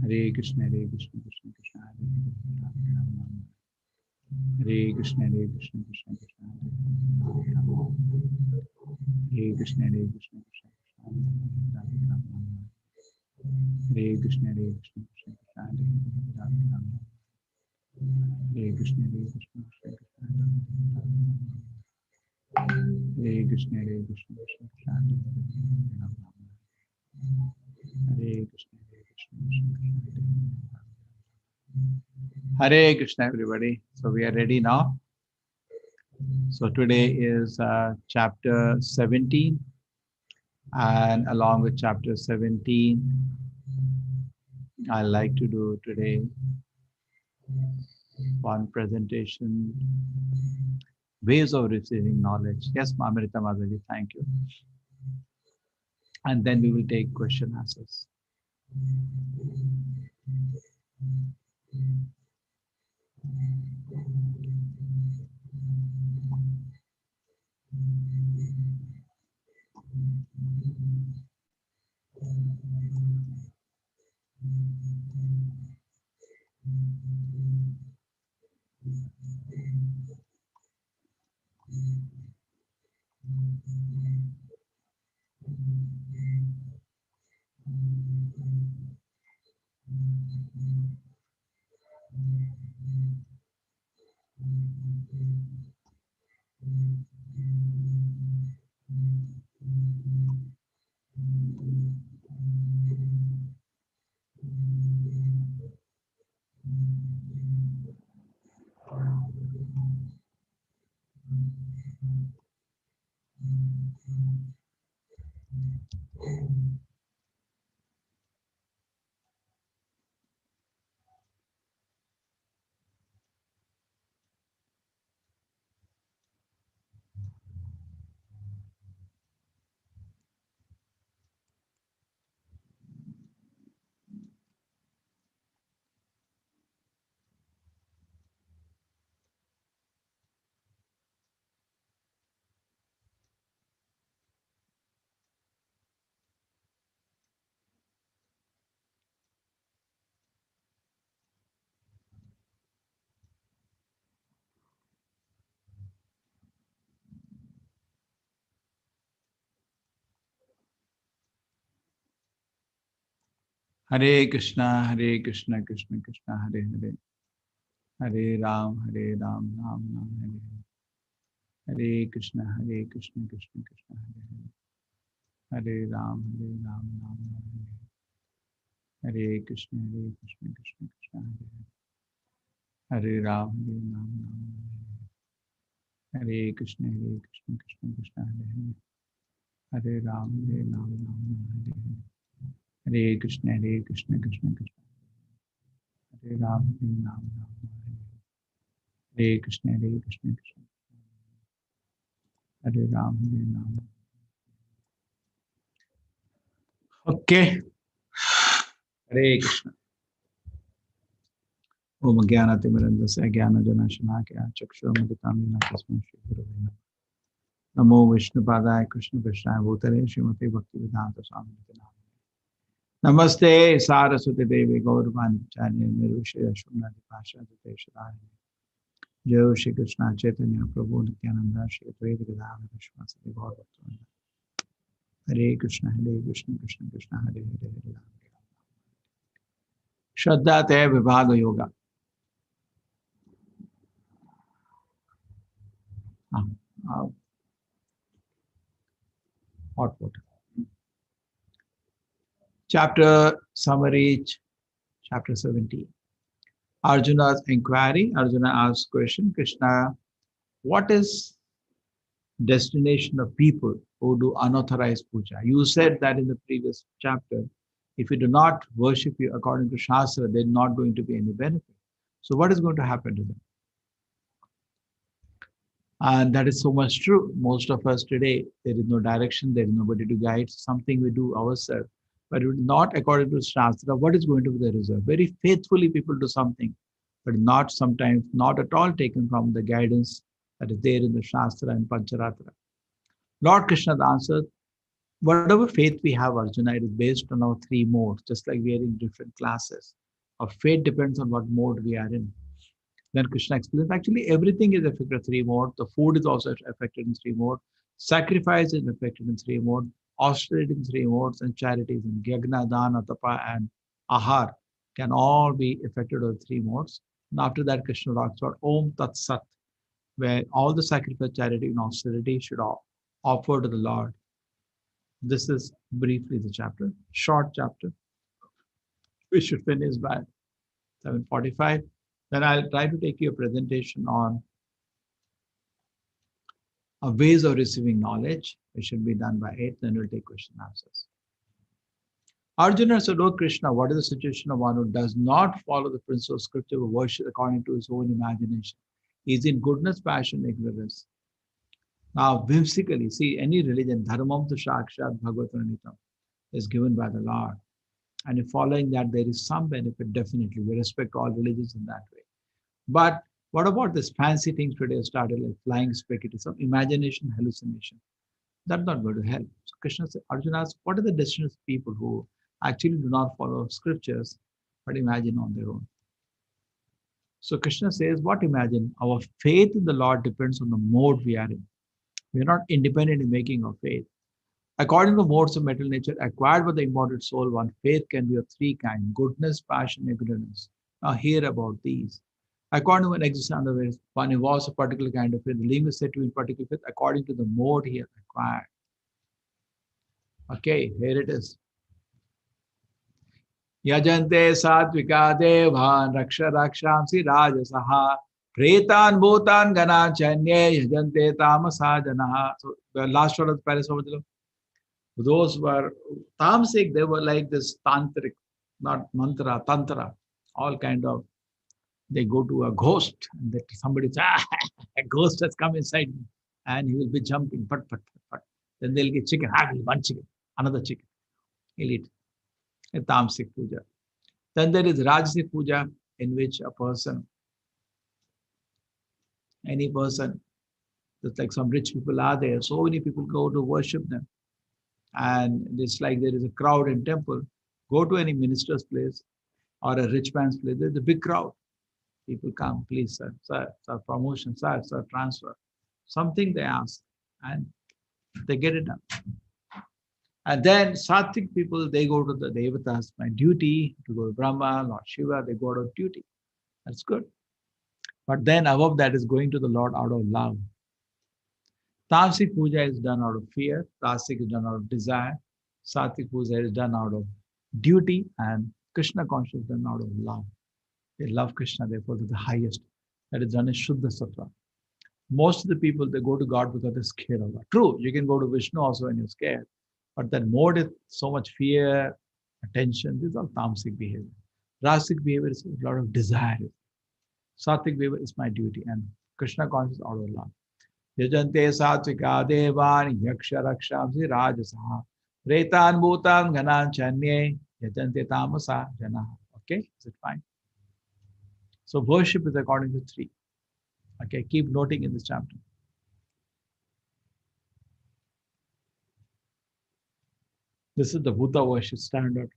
Hare Krishna, Krishna Krishna, Hare Krishna, Krishna Krishna, Hare Krishna, Krishna Krishna, Hare Krishna, Krishna Krishna, Hare Krishna, Krishna Krishna, Hare Krishna, Krishna Krishna, Hare Krishna, Hare Krishna, everybody. So we are ready now. So today is chapter 17, and along with chapter 17, I like to do today one presentation, ways of receiving knowledge. Yes, Amrita Madhaji, thank you. And then we will take question answers. Hare Krishna, Krishna Krishna, Hare Hare. Hare Ram, Ram Ram, Hare Hare. Hare Krishna, Krishna Krishna, Hare Hare. Hare Ram, Ram Ram, Hare Hare. Hare Krishna, Krishna Krishna, Hare Hare. Hare Ram, Ram Ram, Hare Krishna, Krishna Krishna, Hare Hare. Hare Ram, Ram Ram, Hare Krishna, Krishna Krishna, Hare Ram, Ram Ram, Hare Krishna, Krishna Krishna, Hare Ram, Ram. Okay. Hare Krishna. Om Jnanatimirandasya Jnanajanashanakya Chakshurmaditamina Tasmai Shri Gurave Namah. Namo Vishnupadaya Krishna Krishnaya Bhutale Srimate Bhaktivedanta Swami Nityanamani. Namaste Saraswati Devi Gauravani Pacharya Nirvishaya Shunati Pasha Duteshadaya. Jai Shri Krishna Chaitanya Prabhu Nityananda Shri Advaita Gadadhara Vishwasati Gauravatta. Hare Krishna, Krishna Krishna, Hare Hare, Hare Ram. Shraddha Te Vibhaga Yoga. Hot water. Chapter summary, chapter 17. Arjuna's inquiry. Arjuna asks question, Krishna, what is destination of people who do unauthorized puja? You said that in the previous chapter, if you do not worship you according to Shastra, there's not going to be any benefit. So what is going to happen to them? And that is so much true. Most of us today, there is no direction, there is nobody to guide, something we do ourselves. But not according to Shastra, what is going to be the result? Very faithfully people do something, but not sometimes, not at all taken from the guidance that is there in the Shastra and Pancharatra. Lord Krishna answered, whatever faith we have, Arjuna, it is based on our three modes, just like we are in different classes. Our faith depends on what mode we are in. Then Krishna explains actually everything is affected in three modes. The food is also affected in three modes. Sacrifice is affected in three modes. Austerity in three modes, and charities and yagna, dana, tapa, and ahar can all be affected on three modes. And after that, Krishna talks about Om Tat Sat, where all the sacrifice, charity, and austerity should offer to the Lord. This is briefly the chapter, short chapter. We should finish by 7:45. Then I'll try to take you a presentation on ways of receiving knowledge. It should be done by 8. Then we'll take question and answers. Arjuna said, "O Krishna, what is the situation of one who does not follow the principle of scripture but worship according to his own imagination? He is in goodness, passion, ignorance." Now, whimsically, see, any religion, dharmam tu sakshat bhagavatam, is given by the Lord. And in following that, there is some benefit, definitely. We respect all religions in that way. But what about this fancy things today started like flying spaghetti, some imagination, hallucination? That's not going to help. So Krishna said, Arjuna asked, what are the destinies of people who actually do not follow scriptures but imagine on their own? So Krishna says, what imagine? Our faith in the Lord depends on the mode we are in. We are not independent in making our faith. According to the modes of mental nature acquired by the immortal soul, one faith can be of three kinds: goodness, passion, ignorance. Now hear about these. According to an existence otherwise, one evolves a particular kind of faith. The limb is said to be in particular faith according to the mode he has acquired. Okay, here it is. Yajante satvika devan raksha rakshamsi rajasaha pretan bhutan gana chanye yajante tamasa janaha. So the last word of the parasha. Those were tamasic, they were like this tantric, not mantra, tantra, all kind of, they go to a ghost and that somebody says, a ghost has come inside me and he will be jumping, but. Then they'll get chicken, one chicken, another chicken, he'll eat. A tamasic puja. Then there is Rajasic puja in which a person, any person, just like some rich people are there, so many people go to worship them. And it's like there is a crowd in temple. Go to any minister's place or a rich man's place, there's a big crowd. People come, please, sir, promotion, sir, transfer. Something they ask and they get it done. And then Sattvic people, they go to the Devatas, my duty to go to Brahma, Lord Shiva, they go out of duty. That's good. But then above that is going to the Lord out of love. Tamasic puja is done out of fear, Rasic is done out of desire, Sattvic puja is done out of duty, and Krishna consciousness is done out of love. They love Krishna, therefore they're the highest. That is done in Shuddha Sattva. Most of the people, they go to God because they're scared of God. True, you can go to Vishnu also when you're scared. But that mode is so much fear, attention, this is all tamasic behavior. Rasic behavior is a lot of desire. Sattvic behavior is my duty, and Krishna consciousness out of love. Yajante satvika devan yaksha rakshamsi rajasaha pretan bhutam ganan chanye yajante tamasa janaha. Okay, is it fine? So worship is according to 3. Okay, keep noting in this chapter. This is the Bhuta worship standard.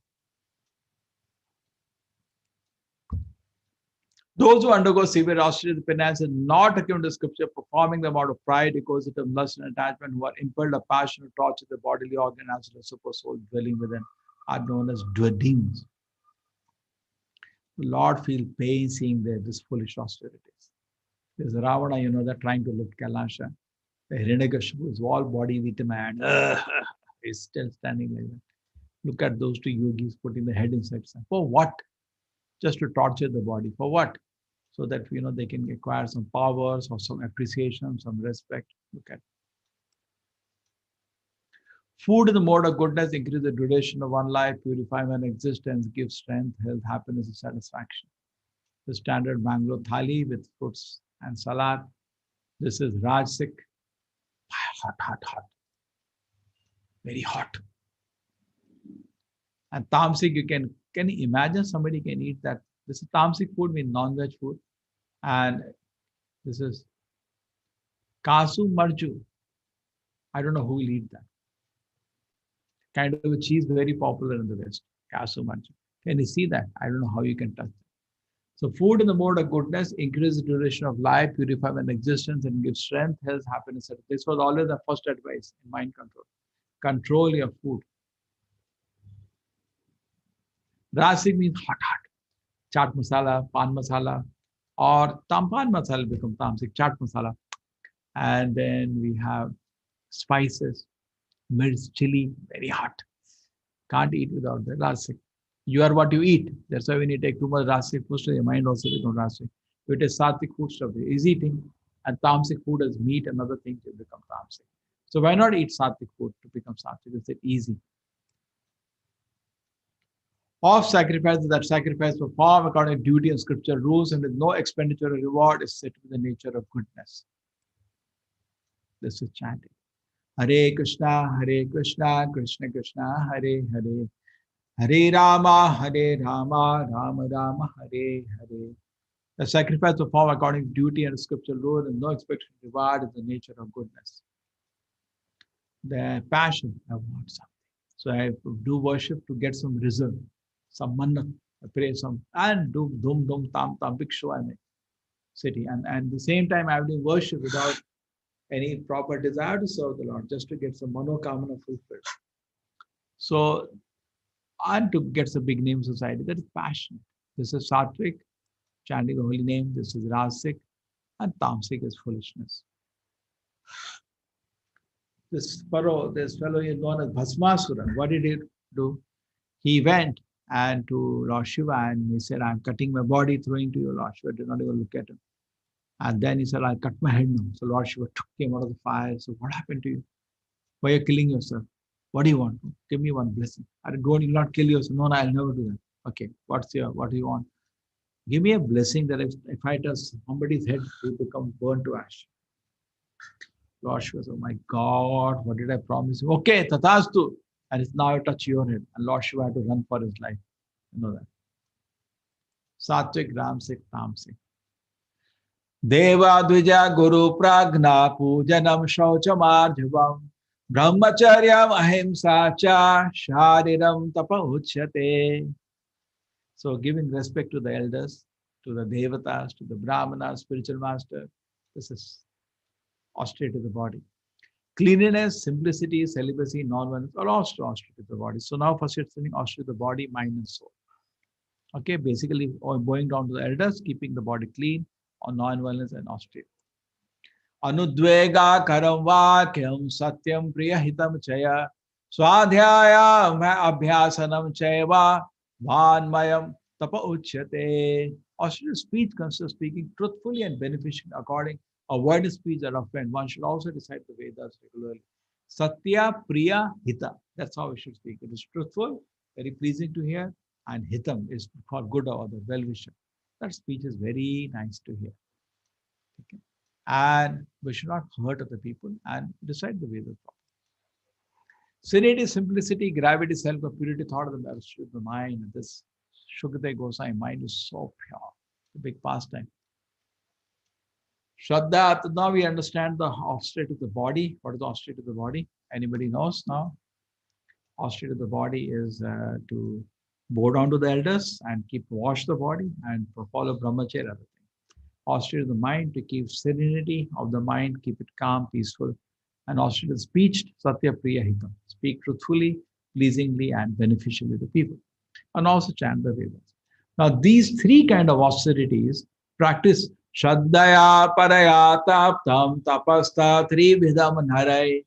Those who undergo severe austerity penance and not according to scripture, performing them out of pride, because of lust and attachment, who are impelled by passion to torture the bodily organ as the super soul dwelling within, are known as demons. The Lord feels pain seeing this foolish austerities. There's Ravana, you know, that trying to look Kailasha. The Hiranyakashipu is all body with a man. He's still standing like that. Look at those 2 yogis putting the head inside sun. For what? Just to torture the body. For what? So that, you know, they can acquire some powers or some appreciation, some respect. Look at. Food in the mode of goodness increases the duration of one life, purify one's existence, gives strength, health, happiness, and satisfaction. The standard Bangalore thali with fruits and salad. This is Rajasic. Hot. Very hot. And Tamasic, you can you imagine somebody can eat that? This is Tamasic food, means non-veg food. And this is Kasu Marju. I don't know who will eat that. Kind of a cheese very popular in the West. Cashew munch. Can you see that? I don't know how you can touch it. So food in the mode of goodness increases the duration of life, purify an existence, and gives strength, health, happiness. This was always the first advice in mind control. Control your food. Rasik means hot, hot. Chaat masala, pan masala, or pan masala become tamasic, chaat masala. And then we have spices, mirch, chili, very hot. Can't eat without the rasik. You are what you eat. That's why when you take too much rasik food, your mind also becomes rasik. If it is sattvic food stuff, it is eating, and tamasic food is meat and other things, it becomes tamasic. So why not eat sattvic food to become sattvic? It's easy. Of sacrifices that sacrifice perform according to duty and scripture rules and with no expenditure or reward is said to be the nature of goodness. This is chanting. Hare Krishna, Krishna Krishna, Hare Hare. Hare Rama, Rama Rama, Hare Hare. The sacrifice performed according to duty and scriptural rule and no expectation of reward is the nature of goodness. The passion, I want something. So I do worship to get some result, some mannat, I pray some, and do dum dum tam tam, big show I make. City. And at the same time, I have to worship without any proper desire to serve the Lord, just to get some manokamana fulfilled. So, and to get some big name society, that is passion. This is sattvic, chanting the holy name. This is rasic, and tamasic is foolishness. This fellow is known as Bhasmasura. What did he do? He went and to Lord Shiva and he said, I'm cutting my body, throwing to you. Lord Shiva did not even look at him. And then he said, I'll cut my head now. So Lord Shiva took him out of the fire. So what happened to you? Why are you killing yourself? What do you want? Give me one blessing. I don't, you'll not kill yourself. No, I'll never do that. Okay, what do you want? Give me a blessing that if I touch somebody's head, it will become burnt to ash. Lord Shiva said, oh my God, what did I promise you? Okay, tatastu. And it's now I touch your head. And Lord Shiva had to run for his life. You know that. Sattvic, Ramsik, Tamsik. Deva Dvija Guru Pragna Pujanam Shauchamarjavam Brahmacharyam Ahimsa Cha Shariram Tapa Uchyate. So giving respect to the elders, to the devatas, to the brahmanas, spiritual master, this is austerity to the body. Cleanliness, simplicity, celibacy, non-violence are also austerity to the body. So now first it's saying austerity to the body, mind and soul. Okay, basically going down to the elders, keeping the body clean, on non-violence and austerity. Anudvega karam vakyam satyam priya hitam chaya swadhyaya abhyasanam chayva vanmayam tapa uchyate. Austerity speech consists of speaking truthfully and beneficially according avoiding speech that offend. One should also recite the Vedas regularly. Satya priya hita. That's how we should speak. It is truthful, very pleasing to hear, and hitam is for good or the well-wisher. That speech is very nice to hear. Okay. And we should not hurt other people and recite the Vedas properly. Serenity, simplicity, gravity, self, purity, thought of the mind. This Shukadeva Goswami mind is so pure. A big pastime. Shraddha, now we understand the austerity of the body. What is the austerity of the body? Anybody knows now? Austerity of the body is to bow down to the elders and wash the body and follow brahmacharya. Austerity of the mind, to keep serenity of the mind, keep it calm, peaceful. And austerity of speech, satya priya hitam. Speak truthfully, pleasingly, and beneficially to people. And also chant the Vedas. Now these three kind of austerities practice Shraddhaya paraya taptam tapasta trividam narai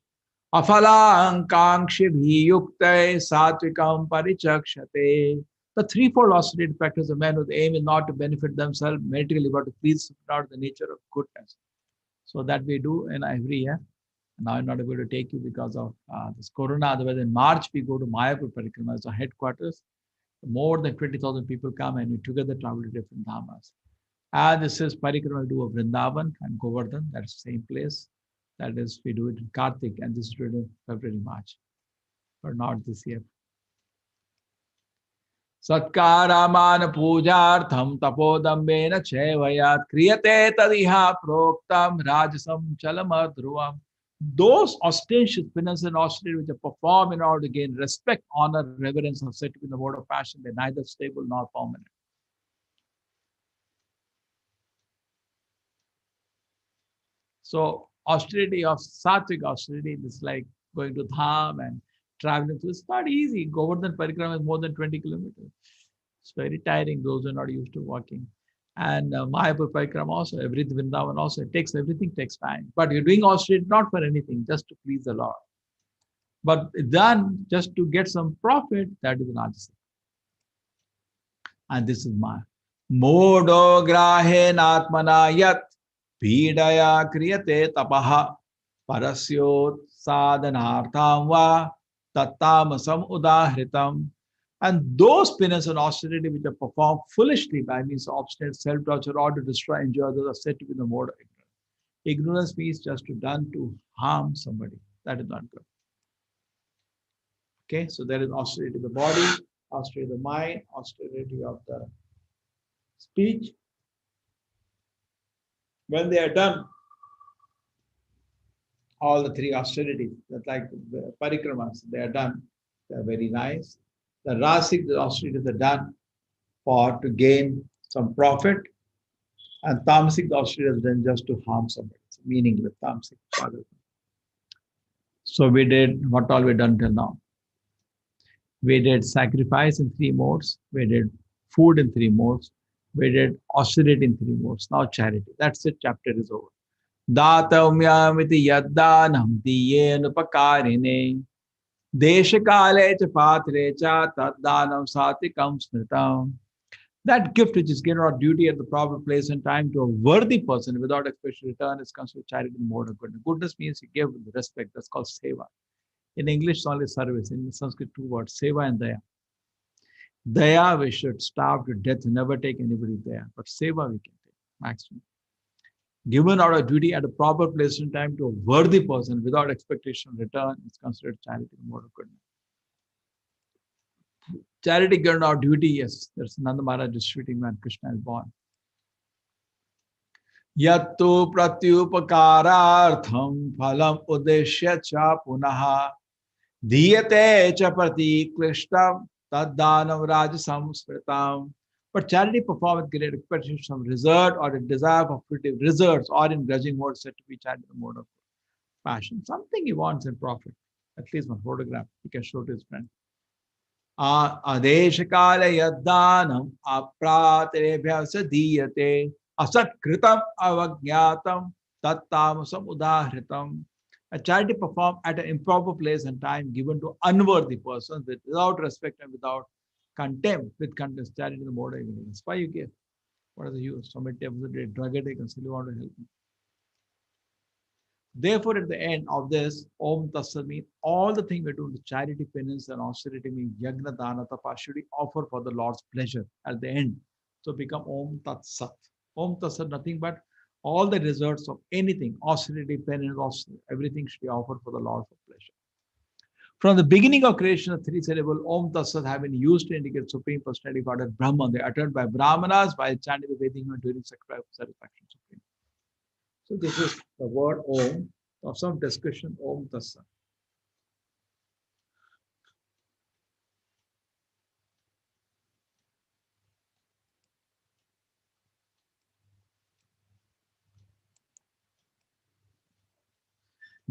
afalang kankshibhi yuktai satvikam parichakshate. The threefold austerity practice of men whose aim is not to benefit themselves materially but to please out the nature of goodness. So that we do in every year. Now I'm not able to take you because of this corona. Otherwise in March we go to Mayapur Parikrama as our headquarters. More than 20,000 people come and we together travel to different dhamas. And this is Parikrama do of Vrindavan and Govardhan. That's the same place. That is, we do it in Kartik, and this is in February, March, but not this year. Satkaraman pujartham tapodambena chevayat kriyate tadiha proktam rajasam chalamadruvam Those ostentatious penance and austerity which are performed in order to gain respect, honor, reverence, are said to be in the mode of passion. They're neither stable nor permanent. So austerity of sattvic austerity is like going to Dham and traveling through. It's not easy. Govardhan Parikrama is more than 20 kilometers. It's very tiring, those who are not used to walking. And Mayapur Parikrama also, everything, Vrindavan also, everything takes time. But you're doing austerity not for anything, just to please the Lord. But done just to get some profit, that is Rajasa. And this is Maya. Modo grahe natmana yat pidaya kriyate tapaha parasyot sadhanartham va tattamasam udahritam. And those penance and austerity which are performed foolishly by means of obstinate self-torture or to destroy and injure others are said to be the mode of ignorance. Ignorance means just to done to harm somebody. That is not good. Okay, so there is austerity of the body, austerity of the mind, austerity of the speech. When they are done, all the three austerities, that like the parikramas, they are done. They are very nice. The rasic, the austerities are done for to gain some profit, and tamasic, the austerities are done just to harm somebody. It's meaningless tamasic. So we did what all we done till now. We did sacrifice in 3 modes. We did food in 3 modes. We did austerity in 3 modes. Now charity. That's it. Chapter is over. Datamyamiti yaddanam diyenupakarinne deshakale cha patre cha taddanam satikam smritam. That gift which is given on duty at the proper place and time to a worthy person without expectation return is considered charity in the mode of goodness. Goodness means you give with respect. That's called seva. In English, it's only service. In Sanskrit, 2 words, seva and daya. Daya, we should starve to death, never take anybody there. But seva, we can take maximum. Given out of duty at a proper place and time to a worthy person without expectation of return is considered charity in the mode of goodness. Charity given out of duty, yes. There's Nanda Maharaj distributing when Krishna is born. Yattu pratyupakarartham phalam udeshya cha punaha diyate cha pratiklishtam taddanam rajasam smritam. But charity performed with great expectation of result or a desire for fruitive results or in grudging mode said to be charity in the mode of passion. Something he wants in profit. At least one photograph he can show to his friend. Adeshakale yaddanam apratirabhyasa diyate asat kritam avagyatam tattamasam udahritam. A charity performed at an improper place and time given to unworthy persons without respect and without contempt, with contempt, charity in the mode of ignorance. Why you give? What is the use? Somebody tells you drug addict and still you want to help me. Therefore, at the end of this, Om Tatsat means all the things we do, the charity, penance, and austerity means Yagna, Dana, Tapa should be offered for the Lord's pleasure at the end. So become Om Tatsat. Om Tatsat, nothing but all the results of anything, austerity, penance, austerity, everything should be offered for the Lord's pleasure. From the beginning of creation, the 3 syllables Om Tatsat have been used to indicate Supreme Personality God Brahman. They are uttered by Brahmanas by chanting the Vedic hymn during satisfaction Supreme. So this is the word Om, of some discussion, Om Tatsat.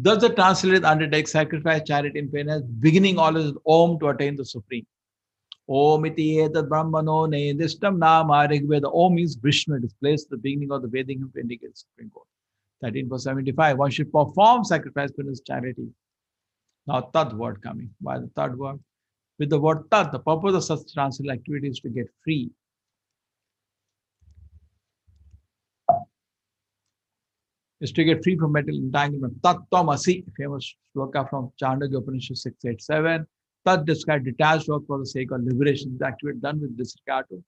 Thus the translated undertakes sacrifice, charity, and penance, beginning always with Om to attain the Supreme. Om iti etat brahmano nedishtam nama Rigveda. Om means Vishnu. It is placed at the beginning of the Vedic hymn to indicate the Supreme God. 13:75. One should perform sacrifice, penance, charity. Now, Tad word coming. Why the third word? With the word Tad, the purpose of such translated activity is to get free. Is to get free from mental entanglement. Tat Tamasi, famous shloka from Chandogya Upanishad 687. Tat described detached work for the sake of liberation. The activity done with disregard to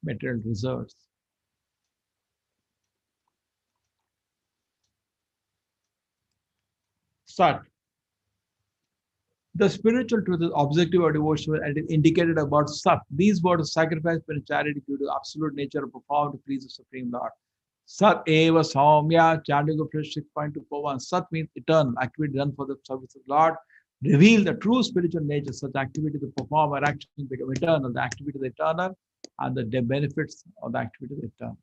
material reserves. Sat. The spiritual truth is objective or devotional and is indicated about Sat. These words of sacrifice, penance, charity due to the absolute nature of performed to please the Supreme Lord. Sat eva saumya, Chandigarh 6.241. Sat means eternal activity done for the service of Lord. Reveal the true spiritual nature. Such activity to perform or actions become eternal. The activity is eternal, and the benefits of the activity is eternal.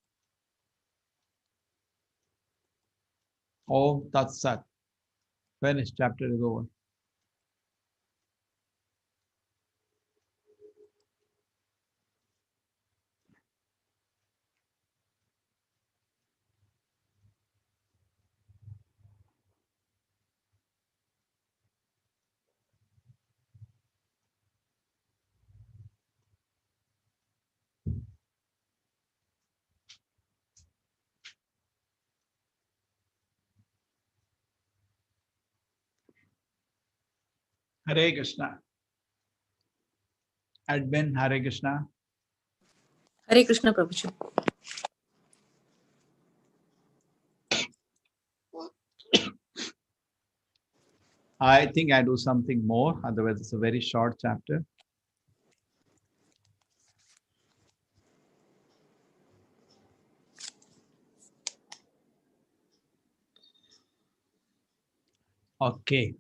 Om Tat Sat. Finished. Chapter is over. Hare Krishna. Admin, Hare Krishna. Hare Krishna, Prabhuji. I think I do something more, otherwise it's a very short chapter. Okay.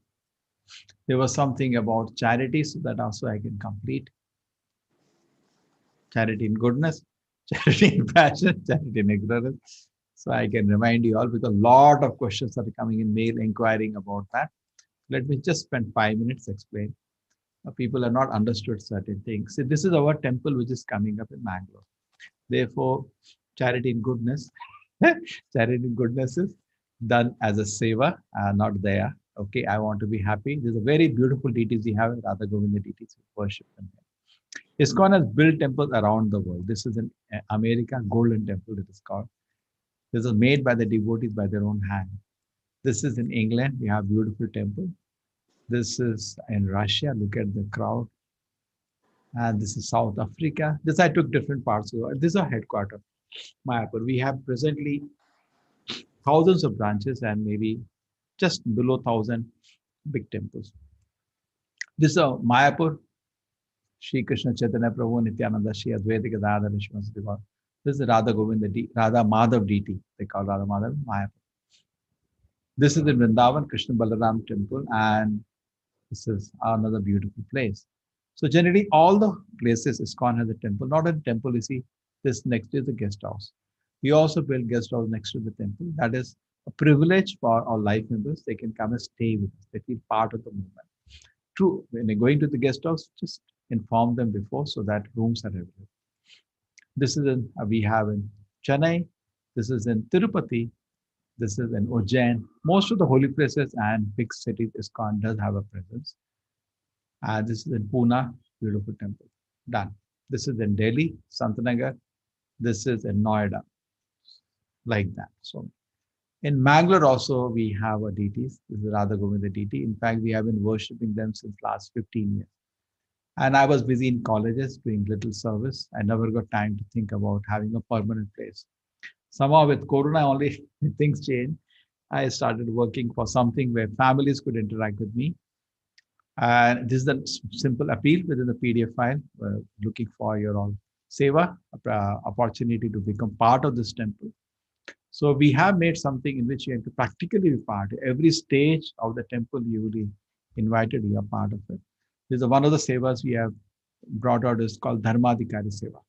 There was something about charity, so that also I can complete. Charity in goodness, charity in passion, charity in ignorance. So I can remind you all, because a lot of questions are coming in mail inquiring about that. Let me just spend 5 minutes explain. People are not understood certain things. See, this is our temple which is coming up in Mangalore. Therefore, charity in goodness, charity in goodness is done as a seva, not there. Okay, I want to be happy. There's a very beautiful deities we have, Radha Govinda deities, we worship them. ISKCON has built temples around the world. This is in America, Golden Temple it is called. This is made by the devotees by their own hand. This is in England, we have beautiful temple. This is in Russia, look at the crowd. And this is South Africa. This I took different parts. This is our headquarters, Mayapur. We have presently thousands of branches and maybe just below 1,000 big temples. This is Mayapur, Shri Krishna Chaitanya Prabhu Nityananda Shri Advaita Gadadhar Vishwas. This is Radha Govinda, Radha Madhav deity. They call Radha Madhav Mayapur. This is in Vrindavan, Krishna Balaram temple, and this is another beautiful place. So generally, all the places ISKCON has a temple. Not a temple, you see, this next is the guest house. We also build guest house next to the temple. That is a privilege for our life members. They can come and stay with us. They feel part of the movement. True, when you're going to the guest house, just inform them before so that rooms are available. This is in, we have in Chennai. This is in Tirupati. This is in Ujjain. Most of the holy places and big cities, ISKCON does have a presence. This is in Pune, beautiful temple. Done. This is in Delhi, Santanagar. This is in Noida, like that. So in Mangalore also we have a deities. This is Radha Govinda deity. In fact, we have been worshipping them since last 15 years. And I was busy in colleges doing little service. I never got time to think about having a permanent place. Somehow with Corona only things changed. I started working for something where families could interact with me. And this is the simple appeal within the PDF file, looking for your own seva, opportunity to become part of this temple. So we have made something in which you have to practically be part. Every stage of the temple, you will be invited, you are part of it. This is one of the sevas we have brought out is called Dharmadhikari Seva,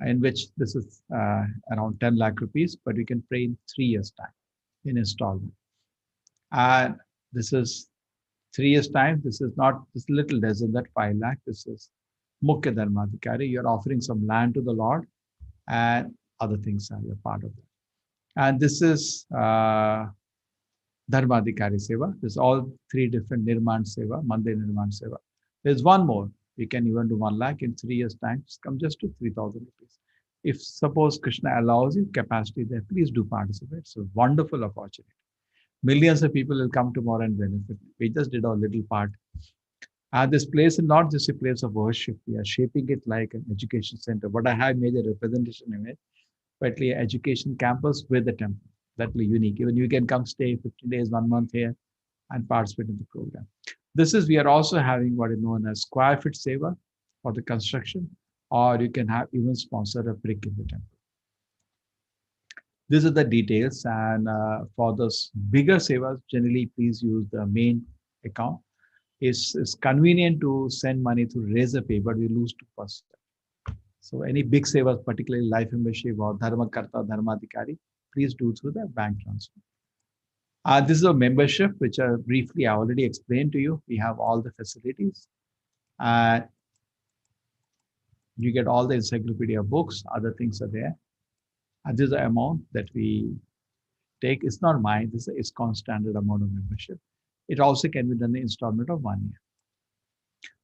in which this is around 10 lakh rupees, but we can pay in 3 years' time in installment. And this is 3 years' time. This is not, this little less than that 5 lakh. This is Mukhya Dharmadhikari. You're offering some land to the Lord and other things are you're part of that. And this is Dharmadhikari Seva. There's all 3 different Nirman Seva, Mandir Nirman Seva. There's one more. You can even do 1 lakh in 3 years' time. Just come just to 3,000 rupees. If suppose Krishna allows you capacity there, please do participate. It's a wonderful opportunity. Millions of people will come tomorrow and benefit. We just did our little part. And this place is not just a place of worship. We are shaping it like an education center. What I have made a representation of it, but education campus with the temple. That will be unique. Even you can come stay 15 days, 1 month here and participate in the program. This is, we are also having what is known as square feet seva for the construction, or you can have even sponsor a brick in the temple. These are the details, and for those bigger sevas, generally please use the main account. It's convenient to send money through Razor Pay, but we lose to first. So any big sevas, particularly life membership or Dharma Karta, Dharma Adhikari, please do through the bank transfer. This is a membership, which briefly I already explained to you. We have all the facilities. You get all the encyclopedia books, other things are there. And this is the amount that we take. It's not mine, this is ISKCON standard amount of membership. It also can be done in installment of 1 year.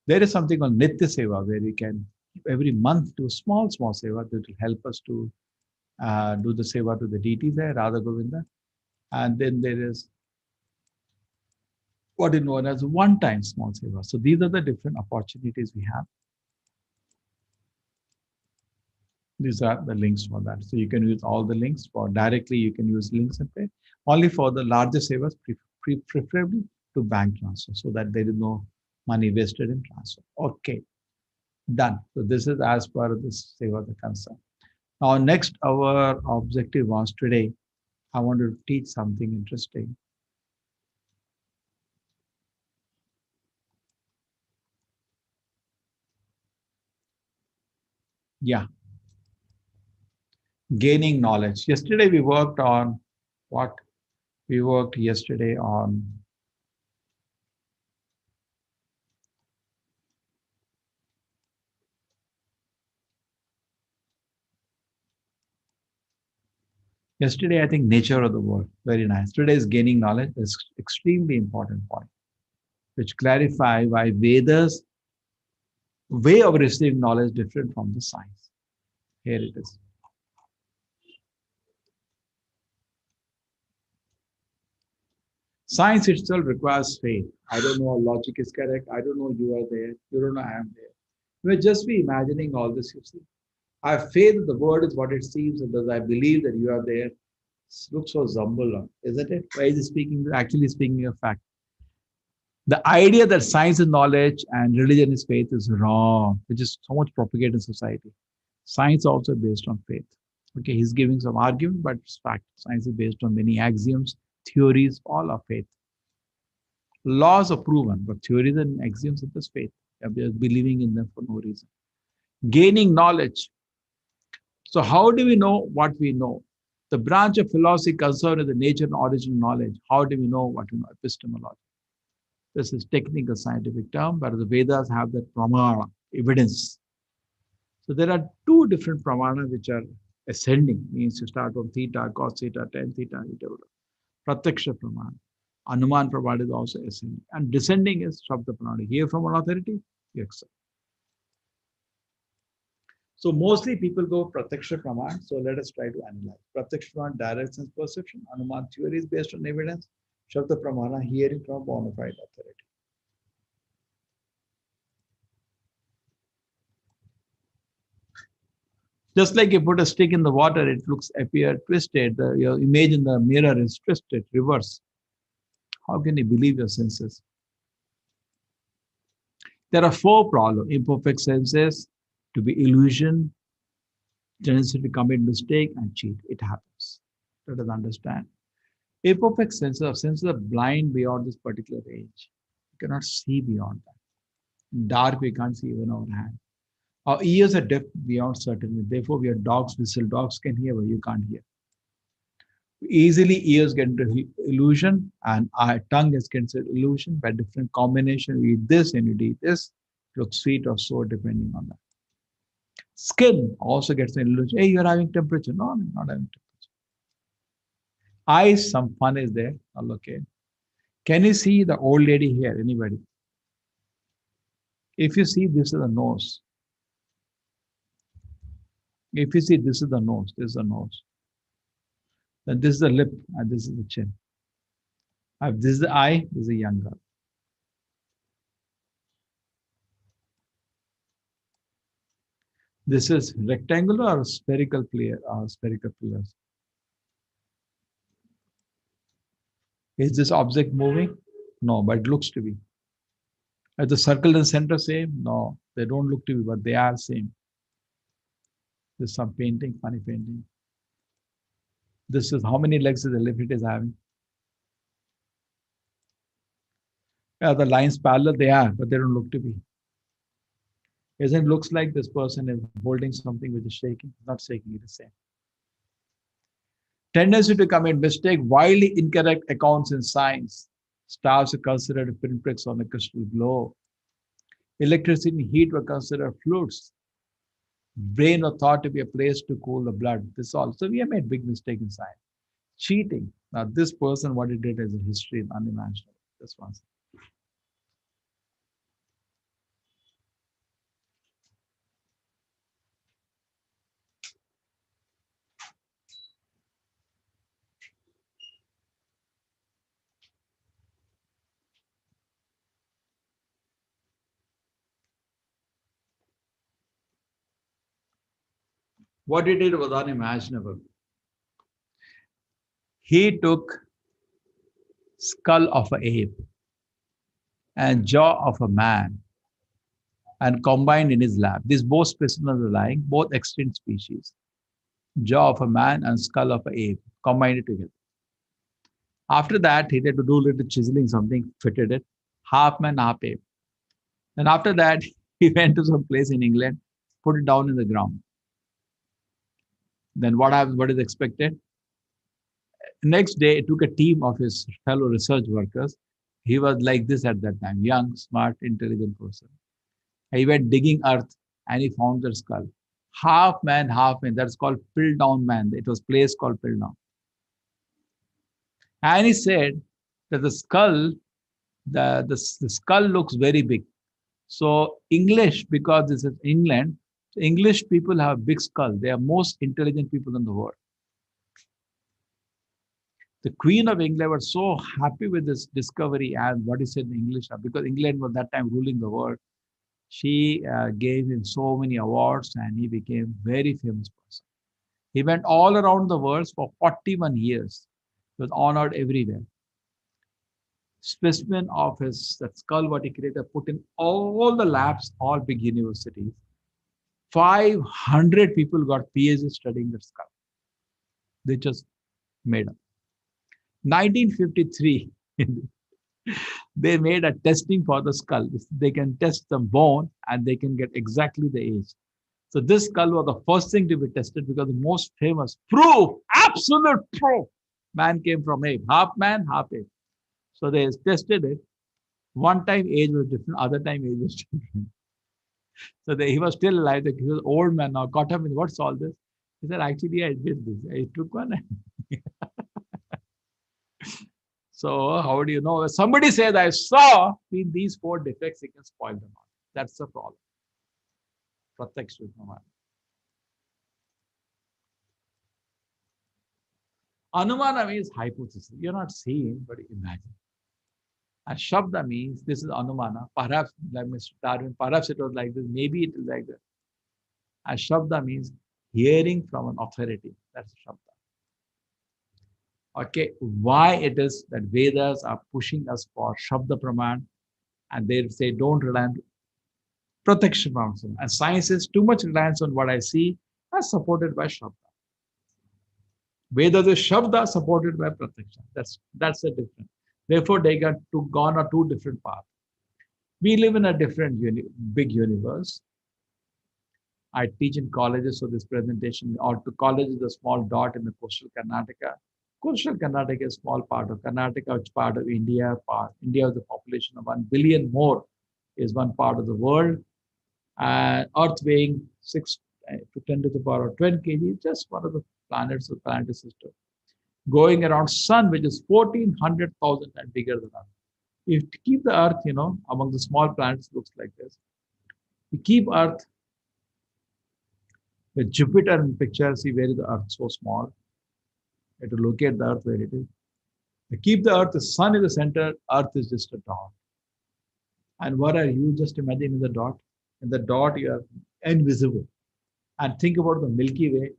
There is something called Nitya Seva, where we can every month do small seva that will help us to do the seva to the deities there, Radha Govinda. And then there is what is known as one-time small seva. So these are the different opportunities we have. These are the links for that. So you can use all the links for directly, you can use links and pay. Only for the larger savers, preferably to bank transfer, so that there is no money wasted in transfer. Okay, done. So this is as per this seva the concern. Now next, our objective was today, I want to teach something interesting. Yeah. Gaining knowledge. Yesterday we worked on what? We worked yesterday on yesterday, I think nature of the world. Very nice. Today is gaining knowledge. It's extremely important point, which clarify why Vedas way of receiving knowledge different from the science. Here it is. Science itself requires faith. I don't know logic is correct. I don't know you are there. You don't know I am there. You may just be imagining all this, you see. I have faith that the word is what it seems, and thus I believe that you are there. It looks so zumble, isn't it? Why is it actually speaking of fact? The idea that science is knowledge and religion is faith is wrong, which is so much propagated in society. Science also based on faith. Okay, he's giving some argument, but it's fact. Science is based on many axioms, theories, all are faith. Laws are proven, but theories and axioms are just faith. We are believing in them for no reason. Gaining knowledge. So how do we know what we know? The branch of philosophy concerned with the nature and origin of knowledge. How do we know what we know? Epistemology. This is technical scientific term, but the Vedas have that pramana, evidence. So there are two different pramana which are ascending, means you start from theta, cos theta, tan theta, whatever. PRATYAKSA pramana. Anuman pramana is also ascending. And descending is Shabda pramana. Hear from an authority, you accept. So mostly people go PRATYAKSA pramana. So let us try to analyze. PRATYAKSA pramana, direct sense perception. Anuman theory is based on evidence. Shabda pramana, hearing from bona fide authority. Just like you put a stick in the water, it appear twisted. Your image in the mirror is twisted, reverse. How can you believe your senses? There are four problems. Imperfect senses, to be illusion, tendency to commit mistake and cheat. It happens. Let us understand. Imperfect senses are blind beyond this particular age. You cannot see beyond that. Dark, we can't see even our hand. Our ears are deaf beyond certainty. Therefore, we are dogs whistle. Dogs can hear, but you can't hear. Easily, ears get into illusion, and our tongue is considered illusion by different combination. You eat this and you eat this. It looks sweet or sour depending on that. Skin also gets an illusion. Hey, you're having temperature. No, I'm not having temperature. Eyes, some fun is there. Okay. Can you see the old lady here? Anybody? If you see, this is the nose. If you see, this is the nose. This is the nose. Then this is the lip, and this is the chin. This is the eye. This is a young girl. This is rectangular or spherical pillars. Is this object moving? No, but it looks to be. Is the circle in the center same? No, they don't look to be, but they are same. There's some painting, funny painting. This is how many legs the elephant is having. Yeah, the lines parallel they are, but they don't look to be. Isn't it looks like this person is holding something which is shaking? Not shaking, it is same. Tendency to commit mistake, wildly incorrect accounts in science. Stars are considered pinpricks on a crystal globe. Electricity and heat were considered fluids. Brain was thought to be a place to cool the blood. This all. So we have made big mistake in science. Cheating. Now this person, what he did as a history is unimaginable. This one. What he did was unimaginable. He took skull of an ape and jaw of a man and combined in his lab. These both specimens are lying, both extinct species. Jaw of a man and skull of an ape, combined it together. After that, he had to do a little chiseling, something, fitted it, half man, half ape. And after that, he went to some place in England, put it down in the ground. Then what happens? What is expected? Next day, it took a team of his fellow research workers. He was like this at that time, young, smart, intelligent person. He went digging earth and he found the skull. Half man, half man. That's called Piltdown man. It was a place called Piltdown. And he said that the skull, the skull looks very big. So English, because this is England, English people have big skull. They are most intelligent people in the world. The Queen of England was so happy with this discovery and what he said in English, because England was that time ruling the world. She gave him so many awards and he became very famous person. He went all around the world for 41 years. He was honored everywhere. Specimen of his that skull, what he created, put in all the labs, all big universities. 500 people got PhD studying that skull. They just made up. 1953, they made a testing for the skull. They can test the bone and they can get exactly the age. So this skull was the first thing to be tested because the most famous proof, absolute proof, man came from ape, half man, half ape. So they tested it. One time age was different, other time age was different. So he was still alive. He was an old man now. Caught him in what's all this? He said, actually, I did this. I took one. So how do you know? If somebody says, I saw in these 4 defects, he can spoil them all. That's the problem. PRATYAKSA. Anumana means hypothesis. You're not seeing, but imagine. And Shabda means this is Anumana. Perhaps, like Mr. Darwin, perhaps it was like this. Maybe it is like that. And Shabda means hearing from an authority. That's Shabda. Okay, why it is that Vedas are pushing us for Shabda Praman and they say don't rely on PRATYAKSA Praman. And science is too much reliance on what I see as supported by Shabda. Vedas is Shabda supported by PRATYAKSA. That's the difference. Therefore, they got gone on 2 different paths. We live in a different big universe. I teach in colleges, so this presentation, or to college is a small dot in the coastal Karnataka. Coastal Karnataka is a small part of Karnataka, which is part of India. India has a population of 1 billion more, is one part of the world. Earth weighing 6 to 10 to the power of 12 kg, just one of the planets of the planetary system. Going around sun, which is 1400,000 times bigger than Earth. If you keep the Earth, among the small planets, looks like this. You keep Earth with Jupiter in picture, see where is the Earth so small. You have to locate the Earth where it is. You keep the Earth, the sun is the center, Earth is just a dot. And what are you? Just imagine in the dot. In the dot, you are invisible. And think about the Milky Way.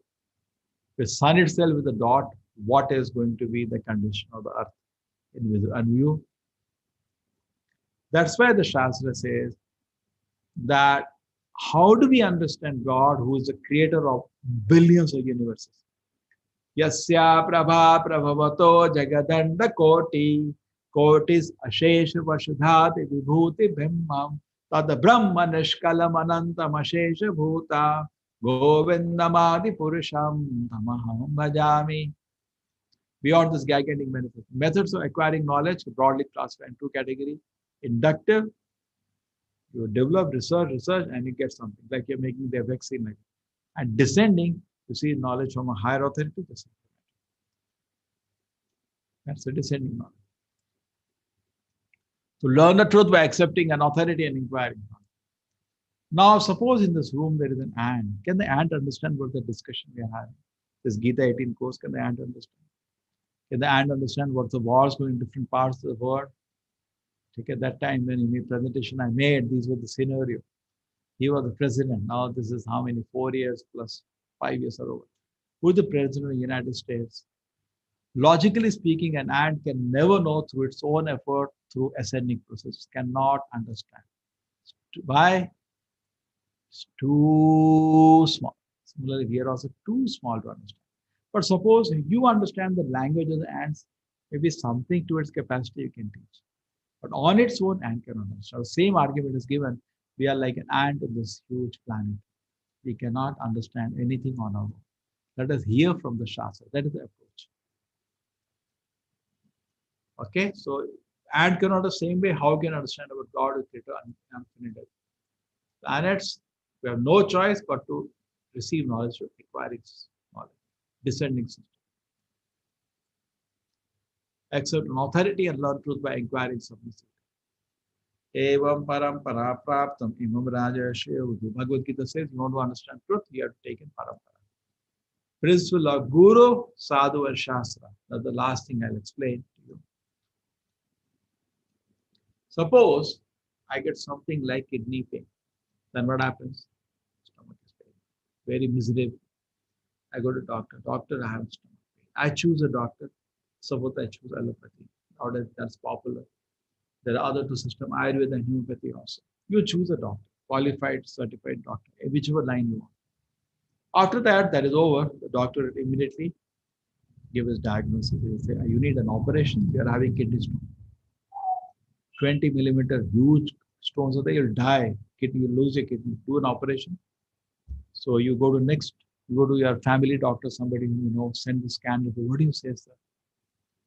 The sun itself is the dot. What is going to be the condition of the Earth? Invisible. And you? That's why the Shastra says that how do we understand God, who is the creator of billions of universes? Yasya prabha prabhavato jagadanda koti kotis ashesha vashadhati vibhuti brahmam tad brahma nishkalam anantam ashesha bhuta govindamadi purusham tamaham bhajami. Beyond this gigantic manifest, methods of acquiring knowledge broadly classified in two categories: inductive, you develop research, and you get something like you're making the vaccine, like, and descending, you see knowledge from a higher authority. That's the descending knowledge. To learn the truth by accepting an authority and inquiring. Now, suppose in this room there is an ant. Can the ant understand what the discussion we are having? This Gita 18 course, can the ant understand? Can the ant understand what the wars going in different parts of the world? Take at that time when in the presentation I made, these were the scenario. He was the president. Now this is how many? 4 years plus 5 years are over. Who is the president of the United States? Logically speaking, an ant can never know through its own effort, through ascending process, cannot understand. Why? It's too small. Similarly, we are also too small to understand. But suppose you understand the language of the ants, maybe something to its capacity you can teach. But on its own, ant cannot understand. The same argument is given. We are like an ant in this huge planet. We cannot understand anything on our own. Let us hear from the Shastra. That is the approach. Okay, so ant cannot the same way. How can understand about God is greater and infinite? Planets, we have no choice but to receive knowledge, acquiring knowledge, descending system. Accept an authority and learn truth by inquiring submissively. Evam parampara praptam imam rajashya udu. Bhagavad Gita says, you want to understand truth, you have to take in parampara. Principle of Guru, Sadhu and Shastra. That's the last thing I'll explain to you. Suppose I get something like kidney pain. Then what happens? Stomach is pain. Very miserable. I go to doctor. Doctor, I have stomach pain. I choose a doctor. Suppose I choose allopathy. Nowadays that's popular. There are other two systems, Ayurveda and homeopathy also. You choose a doctor, qualified, certified doctor, whichever line you want. After that is over. The doctor will immediately give his diagnosis. He will say, you need an operation. You are having kidney stone. 20 millimeter, huge stones are there. You'll die. Kidney, you lose your kidney. Do an operation. So you go to your family doctor, somebody who you know, send the scan. What do you say, sir?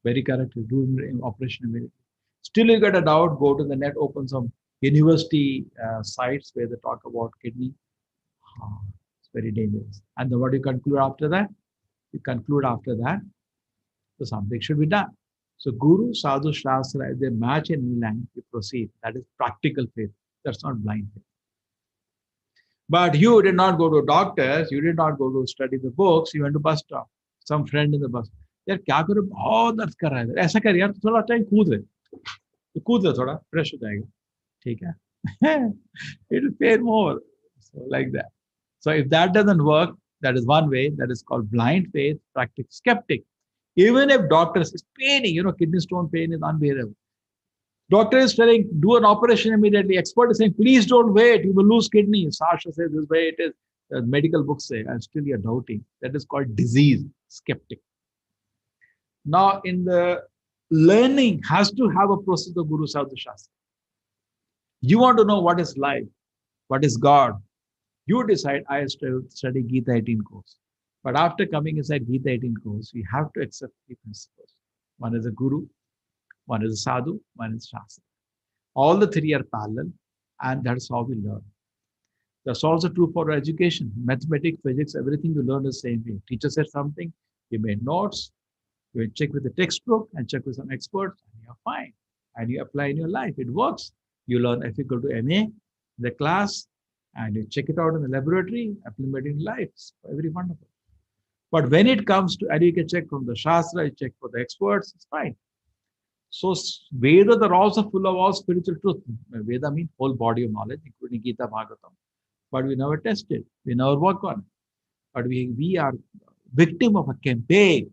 Very correct. You do an operation immediately. Still you get a doubt, go to the net, open some university sites where they talk about kidney. It's very dangerous. And then what do you conclude after that? You conclude after that, so something should be done. So Guru, Sadhu, Shastra, if they match in line, you proceed. That is practical faith. That's not blind faith. But you did not go to doctors, you did not go to study the books, you went to bus stop. Some friend in the bus. यार क्या करो बहुत दर्द कर रहा है ऐसा कर यार थोड़ा टाइम कूद ले तो कूद ले थोड़ा फ्रेश हो जाएगा ठीक है it will pay more so like that so if that doesn't work that is one way that is called blind faith practical skeptic even if doctors is paining kidney stone pain is unbearable doctor is telling do an operation immediately expert is saying please don't wait you will lose kidney Sasha says this way it is medical books say and still you're doubting that is called disease skeptic. Now, in the learning has to have a process of Guru Sadhu Shastra. You want to know what is life, what is God. You decide, I study Gita 18 course. But after coming inside Gita 18 course, we have to accept three principles. One is a Guru, one is a Sadhu, one is Shastra. All the three are parallel, and that's how we learn. That's also true for education. Mathematics, physics, everything you learn the same way. Teacher said something, you made notes, you check with the textbook and check with some experts, and you're fine. And you apply in your life. It works. You learn if you go to MA, the class, and you check it out in the laboratory, implement it in life. It's very wonderful. But when it comes to, and you can check from the Shastra, you check for the experts, it's fine. So Vedas are also full of all spiritual truth. Veda means whole body of knowledge, including Gita, Bhagavatam. But we never test it. We never work on it. But we are victim of a campaign.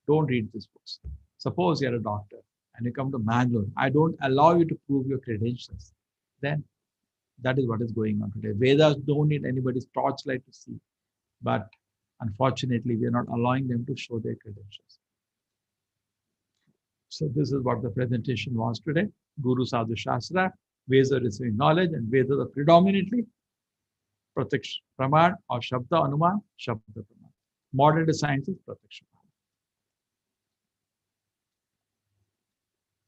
Don't read these books. Suppose you're a doctor and you come to Mangalore. I don't allow you to prove your credentials. Then that is what is going on today. Vedas don't need anybody's torchlight to see. But Unfortunately, we are not allowing them to show their credentials. So this is what the presentation was today. Guru Sadhu Shastra, ways of receiving knowledge, and ways are predominantly Pratyaksha Praman or Shabda Anuman, Shabda Praman. Modern science is Pratyaksha.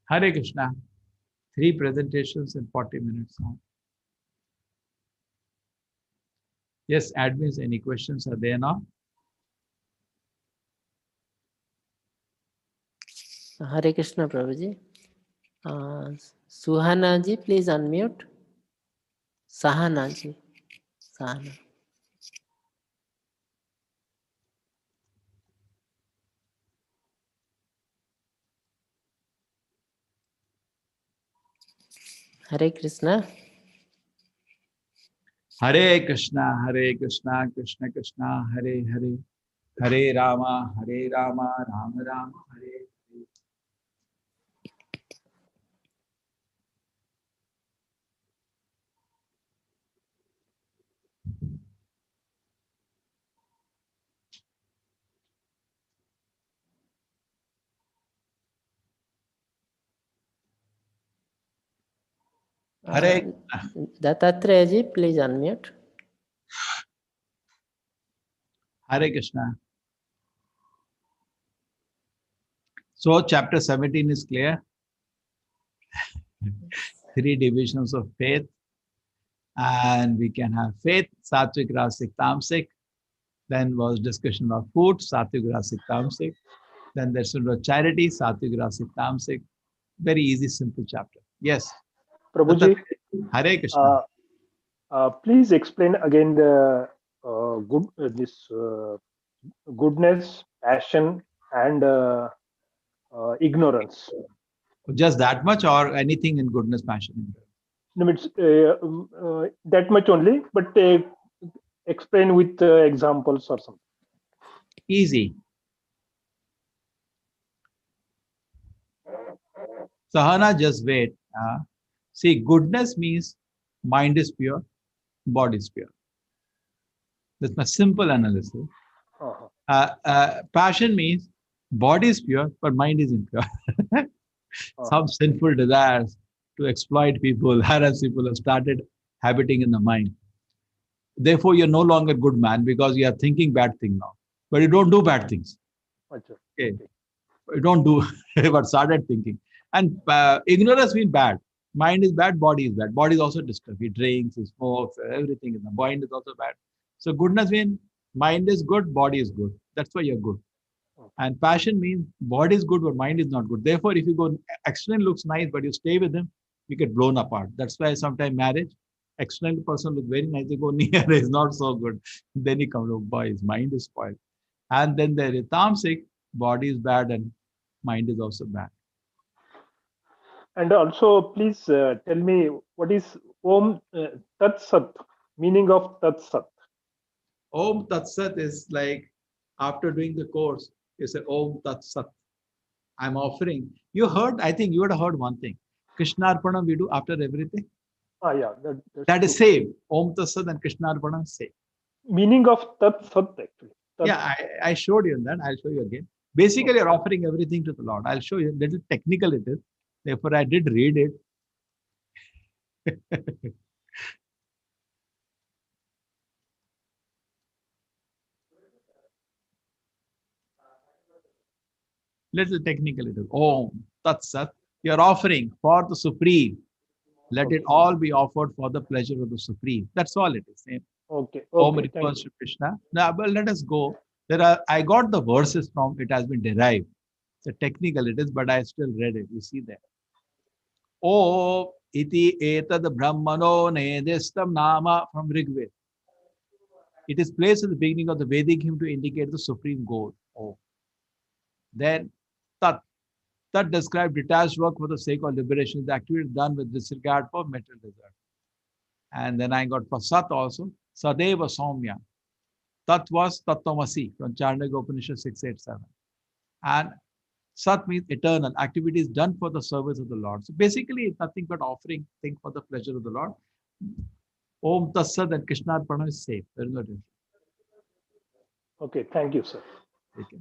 Hare Krishna. 3 presentations in 40 minutes now. Yes, admins, any questions are there now? Hare Krishna, Prabhuji. Suhana ji, please unmute. Sahana ji. Sahana. Hare Krishna. Hare Krishna, Krishna Krishna, Hare Hare, Hare Rama, Rama Rama, Hare Hare. Dattatreya ji, please unmute. Hare Krishna. So chapter 17 is clear. 3 divisions of faith. And we can have faith, Sattvic, Rasic, Tamasic. Then was discussion of food, Sattvic, Rasic, Tamasic. Then there's charity, Sattvic, Rasic, Tamasic. Very easy, simple chapter. Yes. Prabhuji, Hare Krishna. Please explain again the goodness, passion, and ignorance. Just that much, or anything in goodness, passion? No, it's that much only, but explain with examples or something. Easy. Sahana, just wait. See, goodness means mind is pure, body is pure. That's my simple analysis. Passion means body is pure, but mind is impure. Some sinful desires to exploit people, harass people have started habiting in the mind. Therefore, you're no longer good man because you are thinking bad things now. But you don't do bad things. Okay. You don't do what started thinking. And ignorance means bad. Mind is bad, body is bad. Body is also disturbed. He drinks, he smokes, everything. The mind is also bad. So goodness means mind is good, body is good. That's why you're good. And passion means body is good, but mind is not good. Therefore, if you go, external looks nice, but you stay with him, you get blown apart. That's why sometimes marriage, external person looks very nice, you go near, is not so good. Then he comes, oh boy, his mind is spoiled. And then there is tamasic, body is bad and mind is also bad. And also, please tell me what is Om Tat Sat, meaning of Tat Sat. Om Tat Sat is like after doing the course, you say Om Tat Sat. I'm offering. You heard, I think you would have heard one thing. Krishnarpanam we do after everything. Yeah, that is same. Om Tat Sat and Krishnarpanam same. Meaning of Tat Sat actually. Yeah, I showed you that. I'll show you again. Basically, you're offering everything to the Lord. I'll show you. Little technical it is. Therefore, I did read it. Little technical it is. Om Tat Sat. You're offering for the Supreme. Let it all be offered for the pleasure of the Supreme. That's all it is. Okay. Om refers to Krishna. Now, well, let us go. I got the verses from, it has been derived. The technical it is, but I still read it. You see there. Om iti etad brahmano nedestam nama from Rigved. It is placed at the beginning of the Vedic hymn to indicate the supreme goal. Om. Then Tat. Tat describes detached work for the sake of liberation. The activity done with disregard for material desire. And then I got for Sat also. Sadeva Saumya. Tat was Tattvamasi from Chandogya Upanishad 687. And Sat means eternal. Activities done for the service of the Lord. So basically, it's nothing but offering things for the pleasure of the Lord. Om Tat Sat and Krishnarpanam is safe. There is no difference. Okay, thank you, sir. Okay.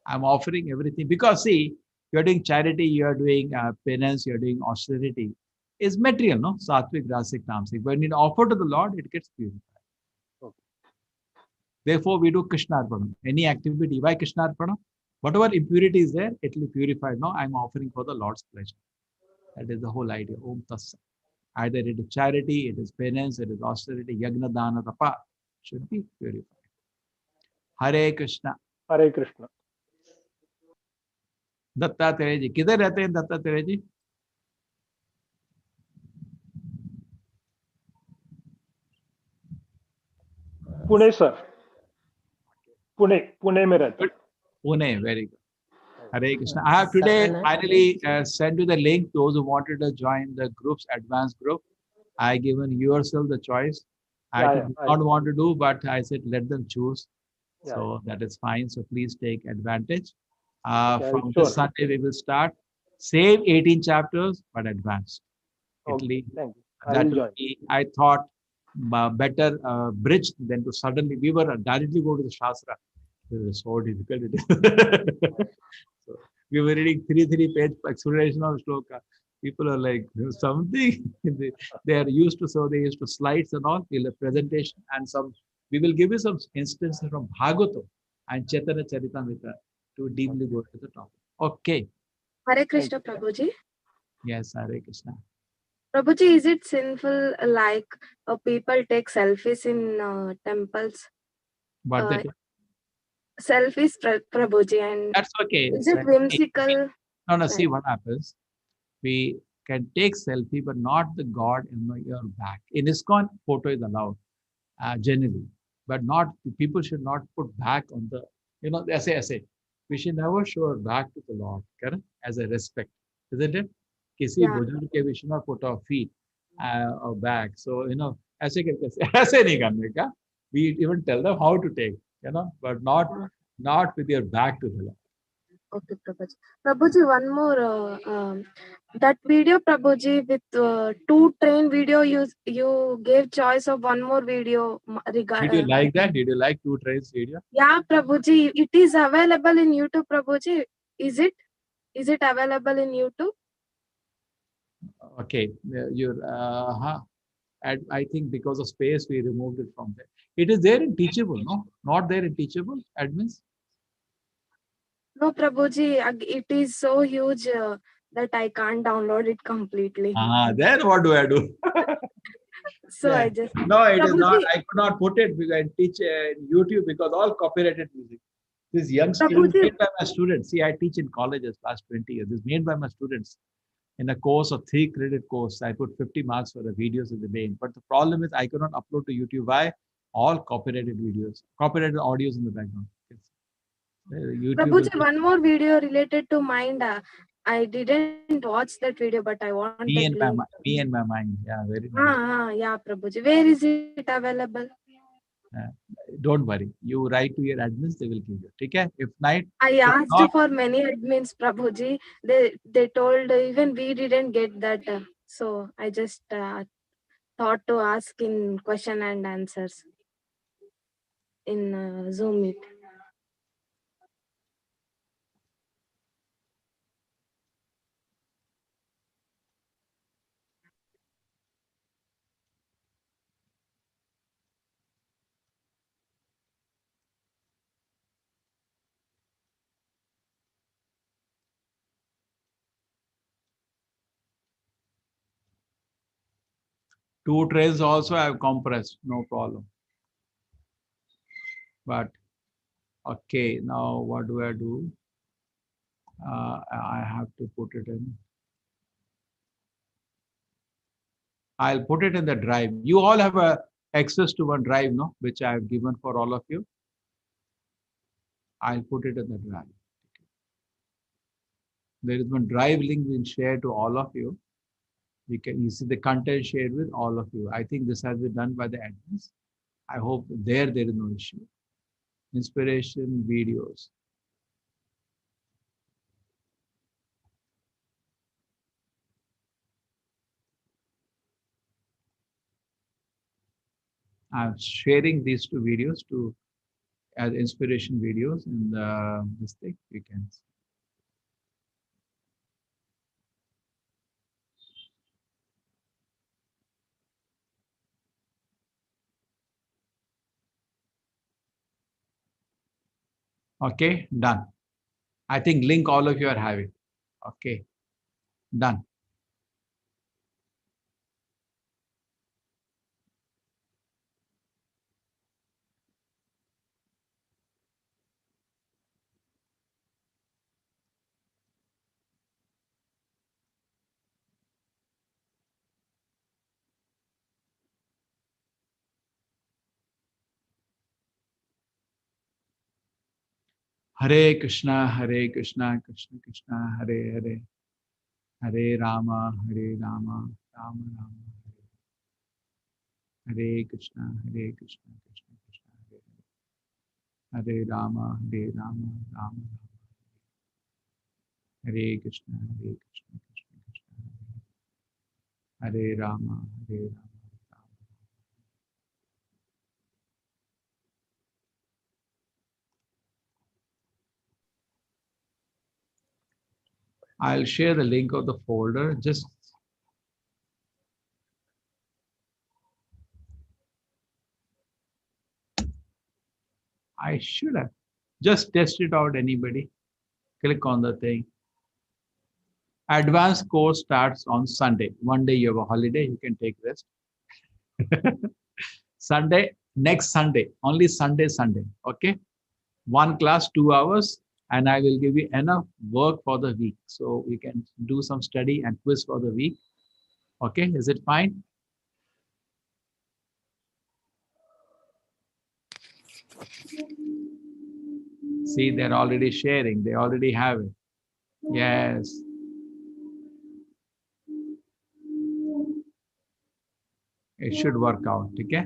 I'm offering everything because see, you're doing charity, you're doing penance, you're doing austerity. Is material, no? Sattvic, Rasic, Tamasic. When you offer to the Lord, it gets purified. Okay. Therefore, we do Krishnarpanam. Any activity, why Krishnarpanam? Whatever impurity is there, it will be purified. No, I'm offering for the Lord's pleasure. That is the whole idea. Om Tassa. Either it is charity, it is penance, it is austerity, yagna, dana, tapa, should be purified. Hare Krishna. Hare Krishna. Dattatreya जी किधर रहते हैं दत्तात्रेय जी? Pune sir, Pune में रहता हूँ. Pune, very good. Hare Krishna. I have today finally sent you the link. Those who wanted to join the group's advanced group, I given yourself the choice. I did not want to do, but I said let them choose. So that is fine. So please take advantage. From this Sunday we will start. Same 18 chapters, but advanced. Okay, thank you. That will be, I thought, better bridge than to suddenly we were directly go to the Shastra. It was so difficult. It is. So we were reading three page explanation of shloka. People are like something they are used to, so they used to slides and all. We'll have presentation and some. We will give you some instances from Bhagavatam and Chaitanya Charitamrita to deeply go to the topic. Okay. Hare Krishna, Prabhuji. Yes, Hare Krishna. Prabhuji, is it sinful like people take selfies in temples? But they Selfies, Prabhuji, and that's okay. is it whimsical? No, see what happens. We can take selfie, but not the God in your back. In ISKCON, photo is allowed generally, but not people should not put back on the. ऐसे we should never show our back to the Lord, correct? As a respect, isn't it? किसी बुजुर्ग के we should not put our feet or back. So ऐसे करके ऐसे नहीं करने का. We even tell them how to take, but not with your back to the Lord. Okay, Prabhuji. Prabhuji, one more. That video, Prabhuji, with two train video, you gave choice of one more video. Did you like that? Did you like two trains video? Yeah, Prabhuji. It is available in YouTube, Prabhuji. Is it? Is it available in YouTube? Okay, I think because of space, we removed it from there. It is there in Teachable, no? Not there in Teachable, admins? No, Prabhuji, it is so huge that I can't download it completely. Then what do I do? So I just... No, it is not. I could not put it because I teach YouTube because all copyrighted music. This young student made by my students. See, I teach in colleges last 20 years. This is made by my students. In a course of 3-credit course, I put 50 marks for the videos in the main. But the problem is I cannot upload to YouTube. Why? All copyrighted videos, copyrighted audios in the background. Prabhuji, one more video related to mind. I didn't watch that video, but I wanted me and my mind. Yeah, very nice. Yeah, Prabhuji. Where is it available? Don't worry. You write to your admins, they will give you. Okay? If not, I asked for many admins, Prabhuji. They told even we didn't get that. So I just thought to ask in question and answers in Zoom meet. Two trays also I have compressed, no problem. But okay, now what do I do? I have to put it in. I'll put it in the drive. You all have access to one drive, no? Which I have given for all of you. I'll put it in the drive. There is one drive link we'll share to all of you. You see the content shared with all of you. I think this has been done by the admins. I hope there is no issue. Inspiration videos. I'm sharing these two videos to as inspiration videos in this thing. You can see. Okay, done. I think link all of you are having. Okay, done. Hare Krishna, Krishna Krishna, Hare Hare, Hare Rama, Rama Rama, Hare Krishna, Krishna Krishna, Hare Rama, Rama Rama, Hare Krishna, Krishna Krishna, Hare Rama, Rama Rama. I'll share the link of the folder. Just I should have just test it out. Anybody click on the thing. Advanced course starts on Sunday. One day you have a holiday, you can take rest. Sunday, next Sunday, only Sunday. Okay, one class, 2 hours, and I will give you enough work for the week, so we can do some study and quiz for the week. Okay, is it fine? See, they're already sharing. They already have it. Yes. It should work out. Okay.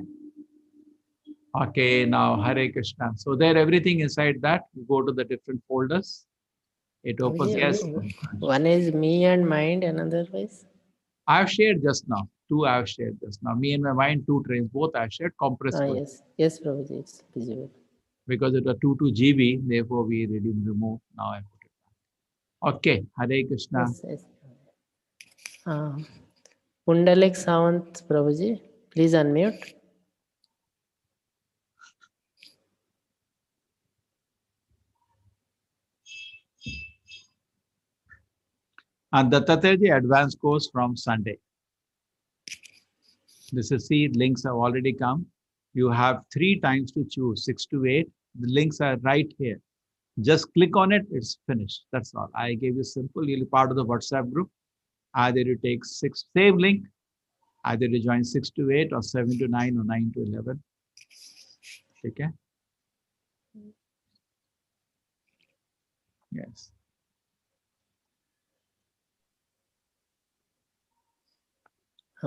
Okay, now Hare Krishna. So there, everything inside that, you go to the different folders. It opens. Yes. One is me and mind, another is? I have shared just now. 2 I have shared just now. Me and my mind, 2 trains. Both I have shared compressed. Yes. Yes, Prabhuji, it's visible. Because it was 2 GB, therefore we remove. Now I put it back. Okay, Hare Krishna. Yes. Pundalik Sawant, Prabhuji, please unmute. And the Tattaji advanced course from Sunday. This is, see, links have already come. You have 3 times to choose, 6 to 8. The links are right here. Just click on it, it's finished. That's all. I gave you simple. You'll be part of the WhatsApp group. Either you take 6, same link. Either you join 6 to 8 or 7 to 9 or 9 to 11. Okay? Yes.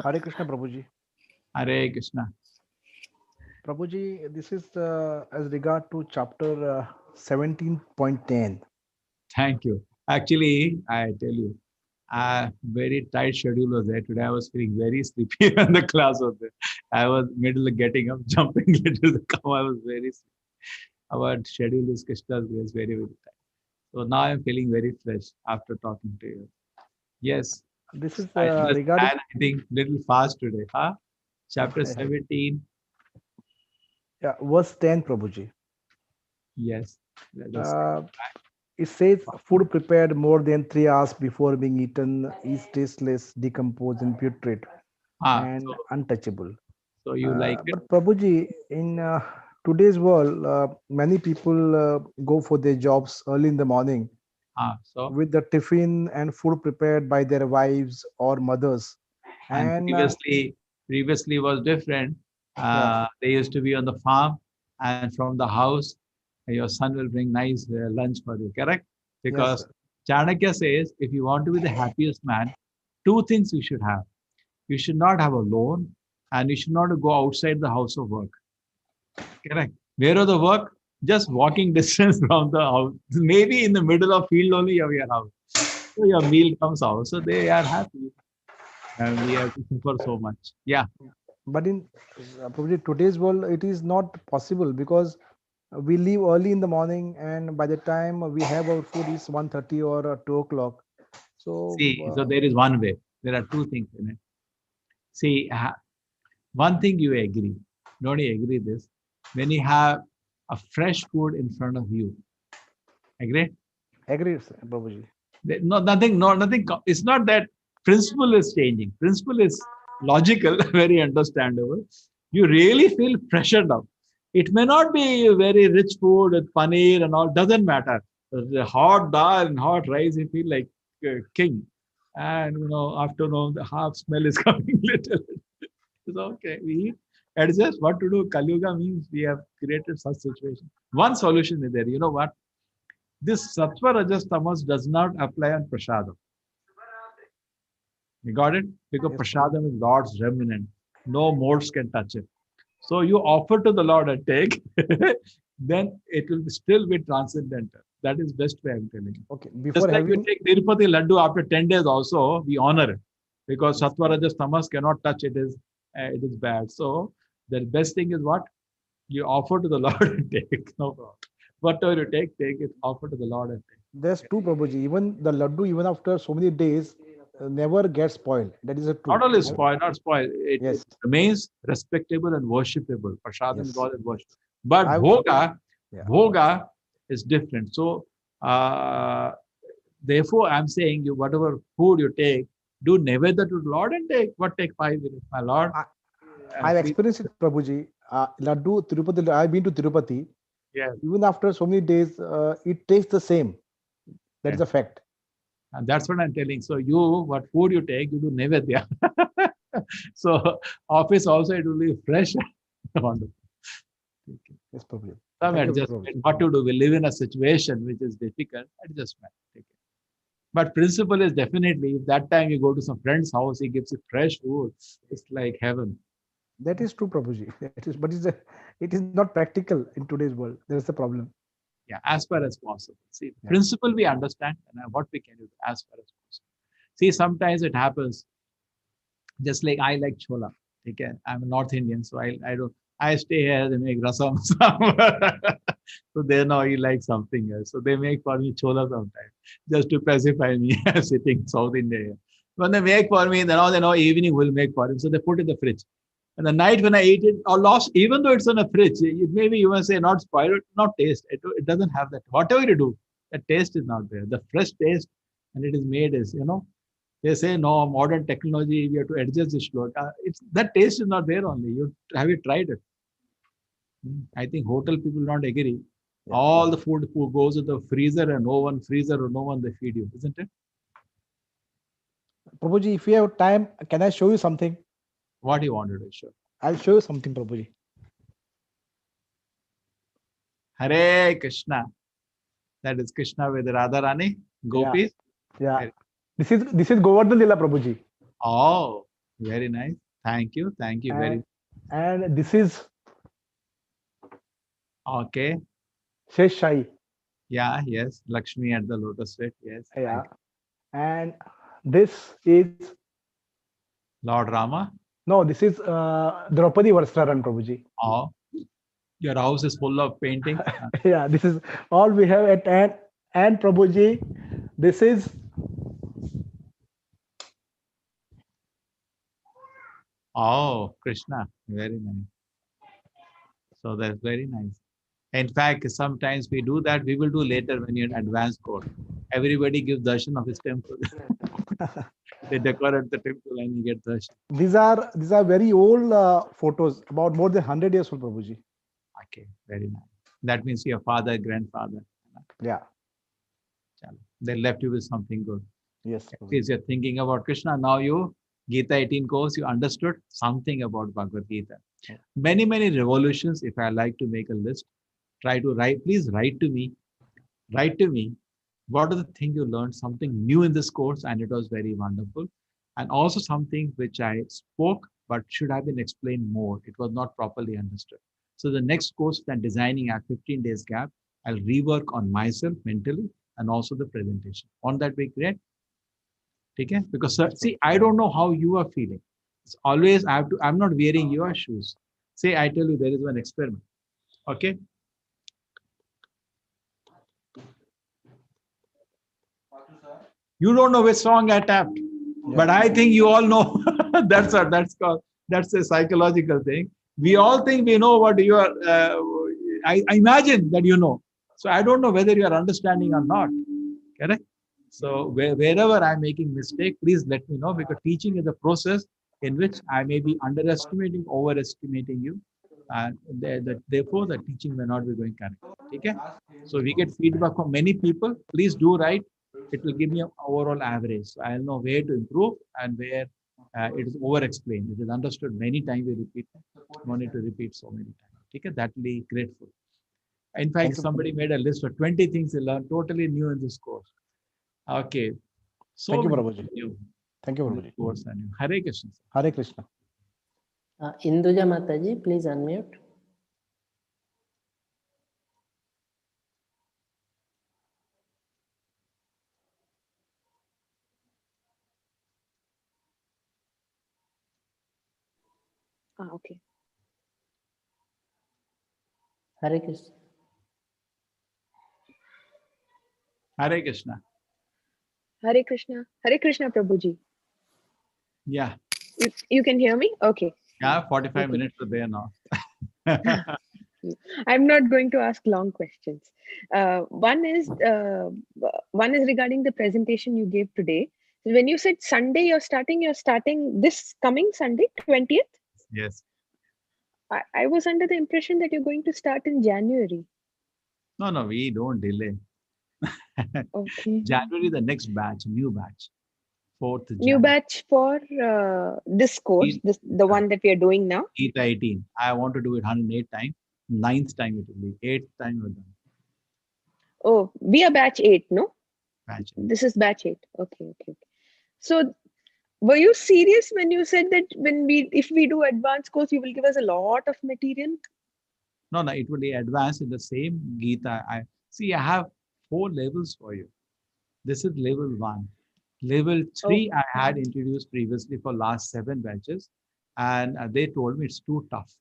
Hare Krishna, Prabhuji. Hare Krishna. Prabhuji, this is as regard to chapter 17.10. Thank you. Actually, I tell you, very tight schedule was there. Today I was feeling very sleepy when the class was there. I was middle of getting up, jumping into the car. I was very sleepy. Our schedule is Krishna's grace, very, very tight. So now I'm feeling very fresh after talking to you. Yes. This is I regarding. I think little fast today. Huh? Chapter 17. Yeah, verse 10, Prabhuji. Yes. It says food prepared more than 3 hours before being eaten is tasteless, decomposed, and putrid, and untouchable. So you like it? But Prabhuji, in today's world, many people go for their jobs early in the morning with the tiffin and food prepared by their wives or mothers. And previously was different. They used to be on the farm, and from the house, your son will bring nice lunch for you, correct? Because Chanakya says, if you want to be the happiest man, 2 things you should have. You should not have a loan, and you should not go outside the house of work. Correct. Where are the work? Just walking distance from the house. Maybe in the middle of field only of your house. So your meal comes out. So they are happy. And we have to suffer so much. Yeah. But in probably today's world, it is not possible because We leave early in the morning, and by the time we have our food is 1:30 or 2 o'clock. So See, so there is one way. There are two things in it. See, one thing you agree. Don't you agree this? When you have a fresh food in front of you, agree? agree, Prabhuji. No, nothing, no, nothing. It's not that principle is changing. Principle is logical, very understandable. You really feel pressured up. It may not be very rich food with paneer and all, doesn't matter. The hot dal and hot rice, you feel like king. And after the half smell is coming little. It's okay. We eat. Adjust what to do. Kali Yuga means we have created such situation. One solution is there. You know what? This sattva, rajas, tamas does not apply on prasadam. You got it? Because Yes, prasadam is Lord's remnant. No modes can touch it. So you offer to the Lord and take, then it will still be transcendental. That is best way I'm telling you. Okay. Just Before like having we take Tirupati Laddu after 10 days also, we honor it. Because sattva, rajas, tamas cannot touch it is bad. So the best thing is what? You offer to the Lord and take. No problem. Whatever you take it, offer to the Lord and take. there's two, Prabhuji. Even the laddu, even after so many days, never gets spoiled. That is a true. Not only spoil, not spoil. It Yes. remains respectable and worshipable. Prasadam Yes. is always worship. But I- bhoga, Yeah. bhoga is different. So therefore, I'm saying you whatever food you take, do nevedha to the Lord and take. What take 5 minutes, my Lord? I've experienced it, Prabhuji. Laddu, Tirupati. I've been to Tirupati. Yes. Even after so many days, it tastes the same. That is a fact. And that's what I'm telling. So what food you take, you do nevedya. So office also it will be fresh. Wonderful. Yes, Prabhuji. Some Thank you, adjustment. Prabhuji. What to do? We live in a situation which is difficult. Adjustment. Take it. But principle is definitely if that time you go to some friend's house, he gives you fresh food. It's like heaven. That is true, Prabhuji. But it is not practical in today's world. There is the problem. Yeah, as far as possible. See, Yeah. principle we understand, and what we can do as far as possible. See, sometimes it happens. Just like I like chola. Okay, I'm a North Indian, so I stay here. They make rasam. So they know you like something else. So they make for me chola sometimes just to pacify me. Sitting South India here. When they make for me, then they know evening will make for him. So they put in the fridge. And the night when I eat it or lost, even though it's on a fridge, it maybe you must say not spoiled, not taste. It doesn't have that. Whatever you do, the taste is not there. The fresh taste, and it is made is, they say no, modern technology, we have to adjust this load. That taste is not there only. Have you tried it? I think hotel people don't agree. Yeah. All the food goes to the freezer and no one they feed you, isn't it? Prabhuji, if you have time, can I show you something? What do you want to do? Sure. I'll show you something, Prabhuji. Hare Krishna. That is Krishna with Radha Rani, gopis. Yeah. This is Govardhan Lila, Prabhuji. Oh, very nice. Thank you. And this is Okay. Sheshai. Yeah, yes. Lakshmi at the lotus feet. Yes. Yeah. And this is Lord Rama. no, this is Draupadi Varstraran, Prabhuji. Oh, your house is full of painting. Yeah, this is all we have at and Prabhuji, this is Oh, Krishna. Very nice. So that's very nice. In fact, sometimes we do that. We will do later when you're in advanced course. Everybody gives darshan of his temple. They decorate the temple and you get darshan. these are very old photos, about more than 100 years old, Prabhuji. Okay, very nice. That means your father, grandfather. Yeah. They left you with something good. Yes. At least you're thinking about Krishna. Now Gita 18 course, you understood something about Bhagavad Gita. Yeah. Many revolutions. If I like to make a list, please write to me. Write to me. What are the things you learned? Something new in this course, and it was very wonderful. And also something which I spoke, but should have been explained more. It was not properly understood. So the next course, then designing at 15 days gap, I'll rework on myself mentally and also the presentation. On that way, great. Okay? Because see, I don't know how you are feeling. It's always I'm not wearing your shoes. Say I tell you there is one experiment. Okay? You don't know which song I tapped, but I think you all know. That's a psychological thing. We all think we know what you are. I imagine that you know. So I don't know whether you are understanding or not. Correct? So wherever I'm making mistake, please let me know, because teaching is a process in which I may be underestimating, overestimating you, and therefore the teaching may not be going correct. Okay? So we get feedback from many people. Please do write. It will give me an overall average. So I'll know where to improve and where it is over-explained. It is understood many times. We repeat. No need to repeat so many times. Okay? That will be grateful. In fact, somebody made a list of 20 things they learned totally new in this course. Okay. So thank you, Prabhuji. Thank you, Prabhuji. Hare Krishna. Hare Krishna. Induja Mataji, please unmute. Okay. Hare Krishna. Hare Krishna. Hare Krishna. Hare Krishna, Prabhuji. Yeah. You can hear me? Okay. Yeah, 45 minutes are there now. I'm not going to ask long questions. One is regarding the presentation you gave today. When you said Sunday, you're starting this coming Sunday, 20th? Yes. I was under the impression that you're going to start in January. No, we don't delay. Okay. January, the next batch, new batch. 4th January. New batch for this course, the one that we are doing now? Gita 18. I want to do it 108 times. 9th time it will be. 8th time we're done. Oh, we are batch 8, no? Batch 8. This is batch 8. Okay. So, were you serious when you said that if we do advanced course, you will give us a lot of material? No, it will be advanced in the same Gita. I have 4 levels for you. This is level 1. Level 3, I had introduced previously for last 7 batches, and they told me it's too tough.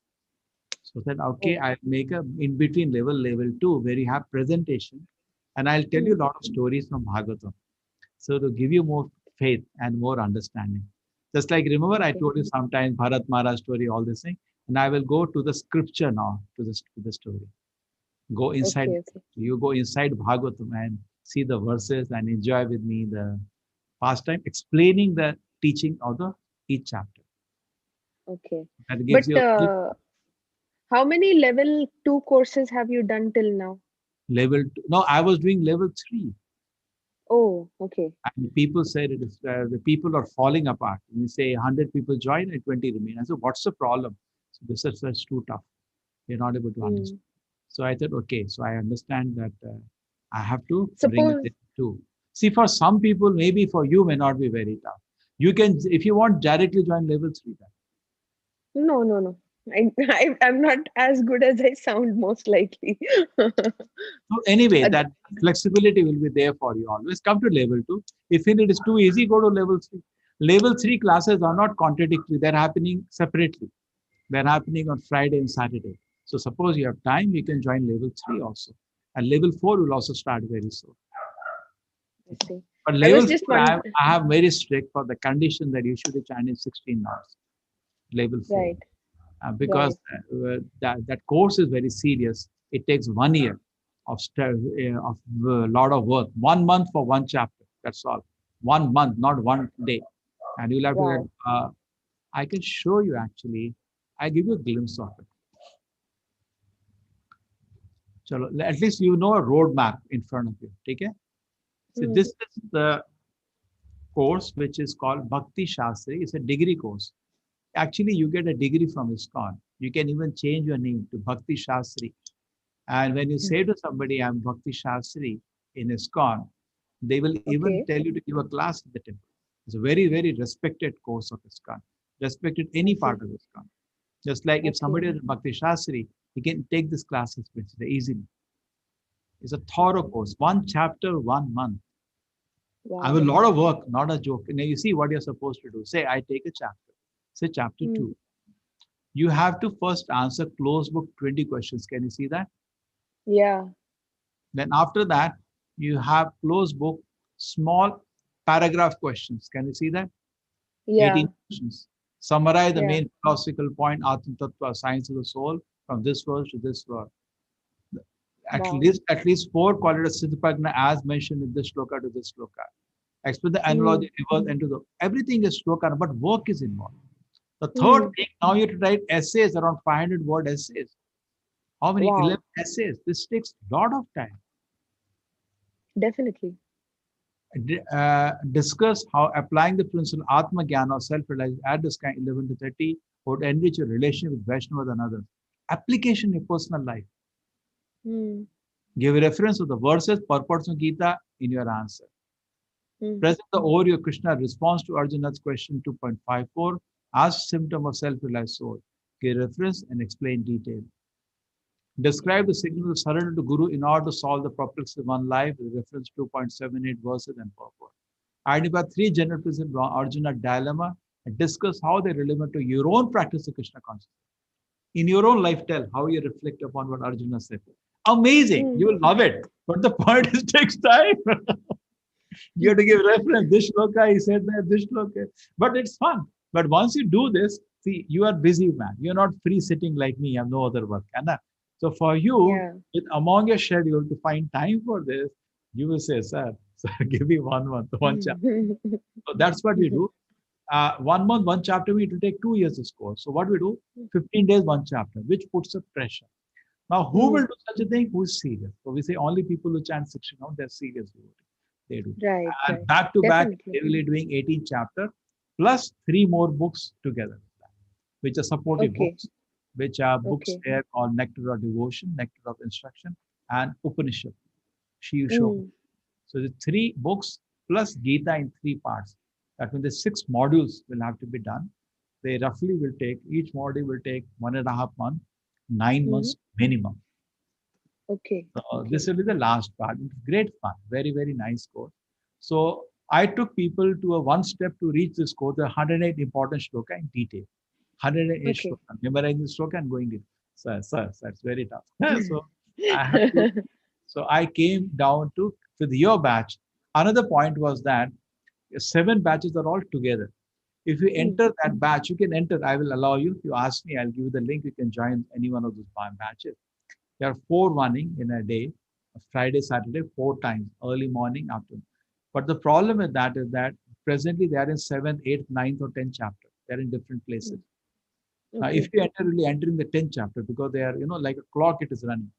So I said, okay, I'll make a in between level 2, where you have presentation, and I'll tell you a lot of stories from Bhagavatam. So to give you more faith and more understanding. Just like, remember, I told you sometimes Bharat Maharaj story, all this thing, and I will go to the scripture now, to the story. Go inside. You go inside Bhagavatam and see the verses and enjoy with me the pastime, explaining the teaching of each chapter. Okay. That gives how many level 2 courses have you done till now? Level 2. No, I was doing level 3. Oh, okay. And people said it is the people are falling apart. When you say 100 people join and 20 remain. I said, what's the problem? So they said, that's too tough. You're not able to understand. So I said, okay, so I understand that I have to bring it too. See, for some people, maybe for you may not be very tough. You can, if you want, directly join level 3. Then. No. I'm not as good as I sound, most likely. So anyway, that flexibility will be there for you. Always come to level 2. If it is too easy, go to level 3. Level 3 classes are not contradictory. They're happening separately. They're happening on Friday and Saturday. So suppose you have time, you can join level 3 also. And level 4 will also start very soon. I see. But level 4, I have very strict for the condition that you should be joined in 16 hours. Level 4. Right. Because that course is very serious. It takes 1 year of lot of work. 1 month for 1 chapter. That's all. 1 month, not 1 day. And you'll have to. I can show you actually. I give you a glimpse of it. So at least you know a roadmap in front of you. Okay? So this is the course which is called Bhakti Shastri. It's a degree course. Actually, you get a degree from ISKCON. You can even change your name to Bhakti Shastri. And when you say to somebody, I'm Bhakti Shastri in ISKCON, they will even tell you to give a class at the temple. It's a very, very respected course of ISKCON. Respected any part of ISKCON. Just like if somebody is Bhakti Shastri, he can take this class easily. It's a thorough course. 1 chapter, 1 month. Wow. I have a lot of work, not a joke. Now you see what you're supposed to do. Say, I take a chapter. Say chapter 2. You have to first answer closed book 20 questions. Can you see that? Yeah. Then after that, you have closed book small paragraph questions. Can you see that? Yeah. 18 questions. Summarize the Yeah. main philosophical point, Atma Tattva, science of the soul, from this verse to this verse. At Wow. least 4 qualities of Siddhapajna as mentioned in this shloka to this shloka. Explain the analogy, reverse into the everything is shloka, but work is involved. The third thing, now you have to write essays, around 500 word essays. How many? Wow. 11 essays. This takes a lot of time. Definitely. Discuss how applying the principle Atma Jnana or self-realization at this kind 11 to 30 would enrich your relation with Vaishnavas and others. Application in your personal life. Give a reference of the verses, purports of Gita in your answer. Present the overview of Krishna's response to Arjuna's question 2.54. Ask symptom of self-realized soul. Give reference and explain detail. Describe the signal of surrender to Guru in order to solve the perplexity of one life with reference 2.78 verses and purport. Identify 3 general principles of Arjuna's dilemma and discuss how they relate to your own practice of Krishna consciousness. In your own life, tell how you reflect upon what Arjuna said. Amazing. You will love it. But the point is, it takes time. You have to give reference. This shloka, he said that, this shloka. But it's fun. But once you do this, see, you are busy, man. You're not free sitting like me. You have no other work. So for you, among your schedule to find time for this, you will say, sir, give me 1 month, 1 chapter. So that's what we do. 1 month, 1 chapter, it will take 2 years to score. So what we do? 15 days, 1 chapter, which puts up pressure. Now, who will do such a thing? Who is serious? So we say only people who chant 60 now, they're serious. They do. Right. And back to back, they're really doing 18 chapters plus 3 more books together, which are supportive books, which are books there called Nectar of Devotion, Nectar of Instruction, and Upanishad. So the 3 books plus Gita in 3 parts. That means the 6 modules will have to be done. They roughly will take, each module will take 1.5 months, 9 months minimum. So this will be the last part. It's great fun, very, very nice course. So I took people to a 1 step to reach this course, the 108 important shloka in detail. 108 shloka. Memorizing the shloka and going in. Sir, it's very tough. So I came down to, with your batch. Another point was that 7 batches are all together. If you enter that batch, you can enter. I will allow you. If you ask me, I'll give you the link. You can join any one of those batches. There are 4 running in a day, Friday, Saturday, 4 times, early morning, afternoon. But the problem with that is that presently they are in 7th, 8th, 9th, or 10th chapter. They are in different places. Now, if you really enter in the 10th chapter, because they are, like a clock, it is running.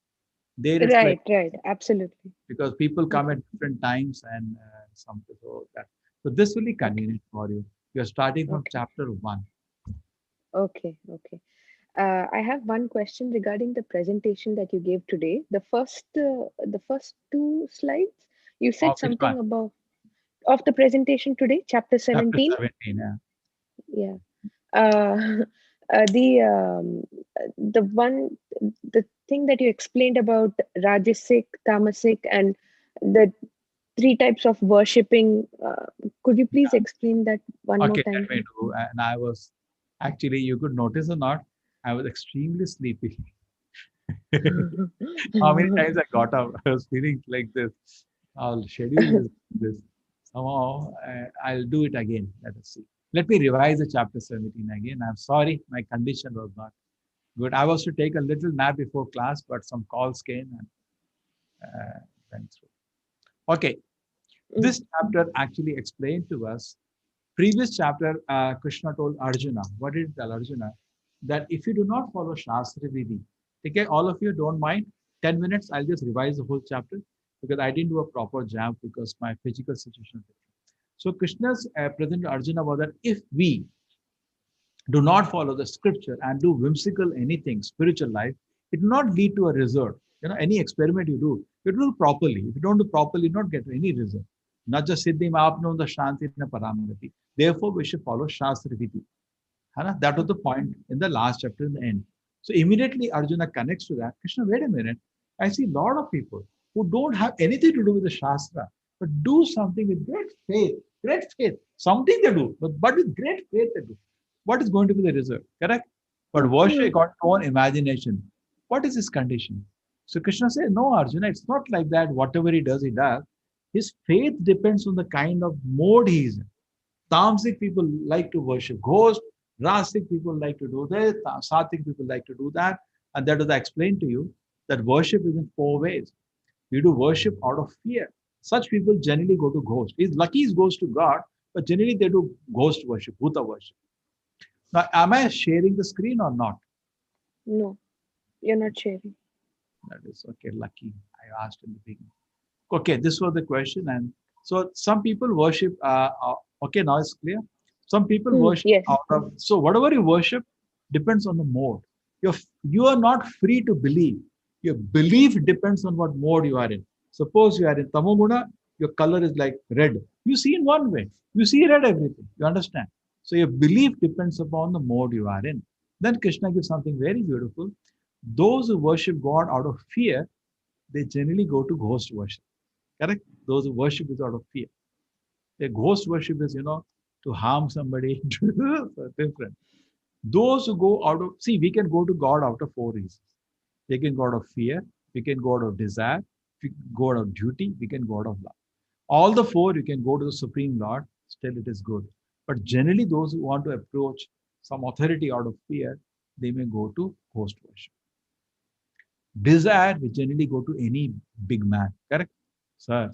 There it's right, absolutely. Because people come at different times and something. So this will be convenient for you. You are starting from chapter 1. Okay. I have one question regarding the presentation that you gave today. The first 2 slides, you said something about of the presentation today, chapter 17. Chapter 17, yeah. The thing that you explained about Rajasic, Tamasic, and the 3 types of worshipping. Could you please explain that one more time? Okay, let me do. And I was actually, you could notice or not, I was extremely sleepy. How many times I got up? I was feeling like this. I'll schedule this. Somehow I'll do it again. Let us see. Let me revise the chapter 17 again. I'm sorry, my condition was not good. I was to take a little nap before class, but some calls came and went through. Okay, this chapter actually explained to us. Previous chapter, Krishna told Arjuna. What did he tell Arjuna? That if you do not follow Shastra Vidhi, okay, all of you don't mind, 10 minutes, I'll just revise the whole chapter because I didn't do a proper job because my physical situation. So Krishna's present to Arjuna was that if we do not follow the scripture and do whimsical anything, spiritual life, it will not lead to a result. Any experiment you do, you do properly. If you don't do properly, you not get any result. Not just Siddhi Maapno, the Shanti na Paramgati. Therefore, we should follow Shastra Vidhi. That was the point in the last chapter in the end. So immediately Arjuna connects to that. Krishna, wait a minute. I see a lot of people who don't have anything to do with the Shastra, but do something with great faith. Something they do, but with great faith they do. What is going to be the result? Correct? But worship got own imagination. What is his condition? So Krishna says, no, Arjuna, it's not like that. Whatever he does, he does. His faith depends on the kind of mode he is in. Tamasic people like to worship ghosts, Rasic people like to do this, Sattvic people like to do that. And that is I explained to you that worship is in 4 ways. You do worship out of fear. Such people generally go to ghost. He's lucky he goes to God, but generally they do ghost worship, Bhuta worship. Now, am I sharing the screen or not? No, you're not sharing. That is okay, lucky. I asked in the beginning. Okay, this was the question. And so some people worship, okay, now it's clear. Some people worship yes. out of, so whatever you worship depends on the mode. You are not free to believe. Your belief depends on what mode you are in. Suppose you are in Tamoguna, your color is like red. You see in one way. You see red everything. You understand? So your belief depends upon the mode you are in. Then Krishna gives something very beautiful. Those who worship God out of fear, they generally go to ghost worship. Correct? Those who worship is out of fear. The ghost worship is, to harm somebody. Different. Those who go out of, see, we can go to God out of 4 reasons. We can go out of fear, we can go out of desire, we can go out of duty, we can go out of love. All the 4, you can go to the Supreme Lord, still it is good. But generally, those who want to approach some authority out of fear, they may go to ghost worship. Desire, we generally go to any big man, correct? Sir,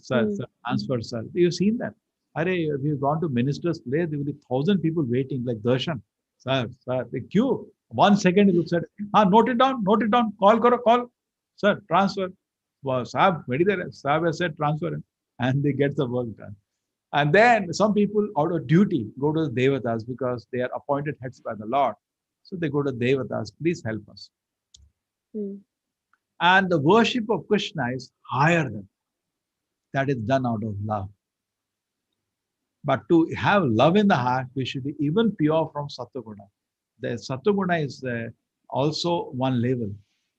answer, sir. You've seen that. If you've gone to minister's place, there will be 1,000 people waiting, like darshan. Sir, the queue. 1 second, he looks at, note it down, call, call. Sir, transfer. Well, Sahab, Sahab has said transfer. And they get the work done. And then some people out of duty go to the Devatas because they are appointed heads by the Lord. So they go to Devatas, please help us. And the worship of Krishna is higher than that is done out of love. But to have love in the heart, we should be even pure from Sattva-guna. The Sattva-guna is also one level,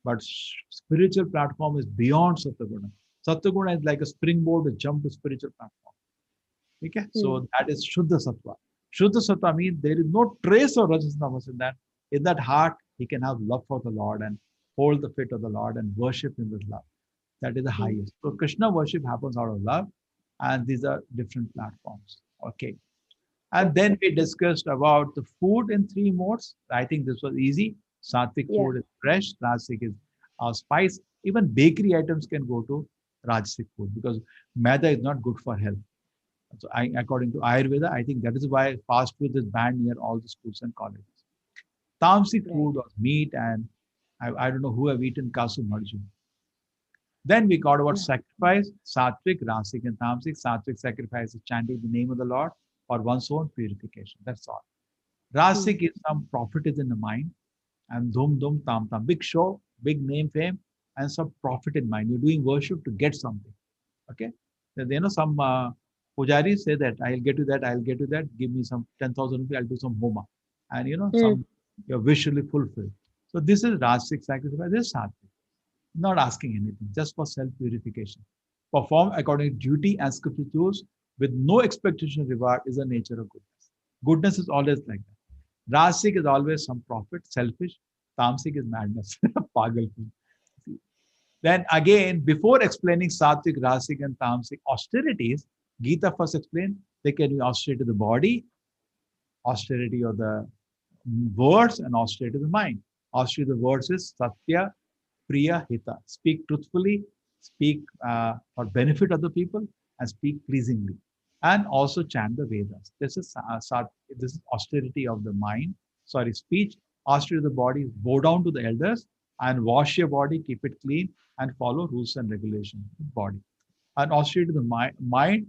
but spiritual platform is beyond Sattva-guna. Sattva-guna is like a springboard to jump to spiritual platform. Okay? So that is Shuddha Sattva. Shuddha Sattva means there is no trace of Rajas Tamas in that. In that heart, he can have love for the Lord and hold the feet of the Lord and worship him with love. That is the highest. So Krishna worship happens out of love, and these are different platforms. Okay. And then we discussed about the food in 3 modes. I think this was easy. Sattvic food is fresh, Rajasic is spice. Even bakery items can go to Rajasic food because maida is not good for health. So according to Ayurveda, I think that is why fast food is banned near all the schools and colleges. Tamasic food was meat, and I don't know who have eaten Kasu Marju. Then we got about sacrifice, Sattvic, Rasic, and Tamasic. Sattvic sacrifice is chanting the name of the Lord for one's own purification. That's all. Rasic is some profit is in the mind, and dhum dhum tam tam, big show, big name, fame, and some profit in mind. You're doing worship to get something. Okay, some pujaris say that I'll get you that, I'll get you that. Give me some 10,000 rupees, I'll do some homa, and some your wish will be fulfilled. So this is Rasic sacrifice. This is Sattvic. Not asking anything, just for self-purification. Perform according to duty and scriptures with no expectation of reward is the nature of goodness. Goodness is always like that. Rasic is always some profit, selfish. Tamasic is madness, pagal. Then again, before explaining Sattvic, Rasic, and Tamasic austerities, Gita first explained they can be austerity of the body, austerity of the words, and austerity of the mind. Austerity of the words is Satya, Priya, Hita. Speak truthfully, speak for benefit of the people, and speak pleasingly. And also chant the Vedas. This is austerity of the mind, speech. Austerity of the body, bow down to the elders and wash your body, keep it clean, and follow rules and regulations of the body. And austerity of the mind,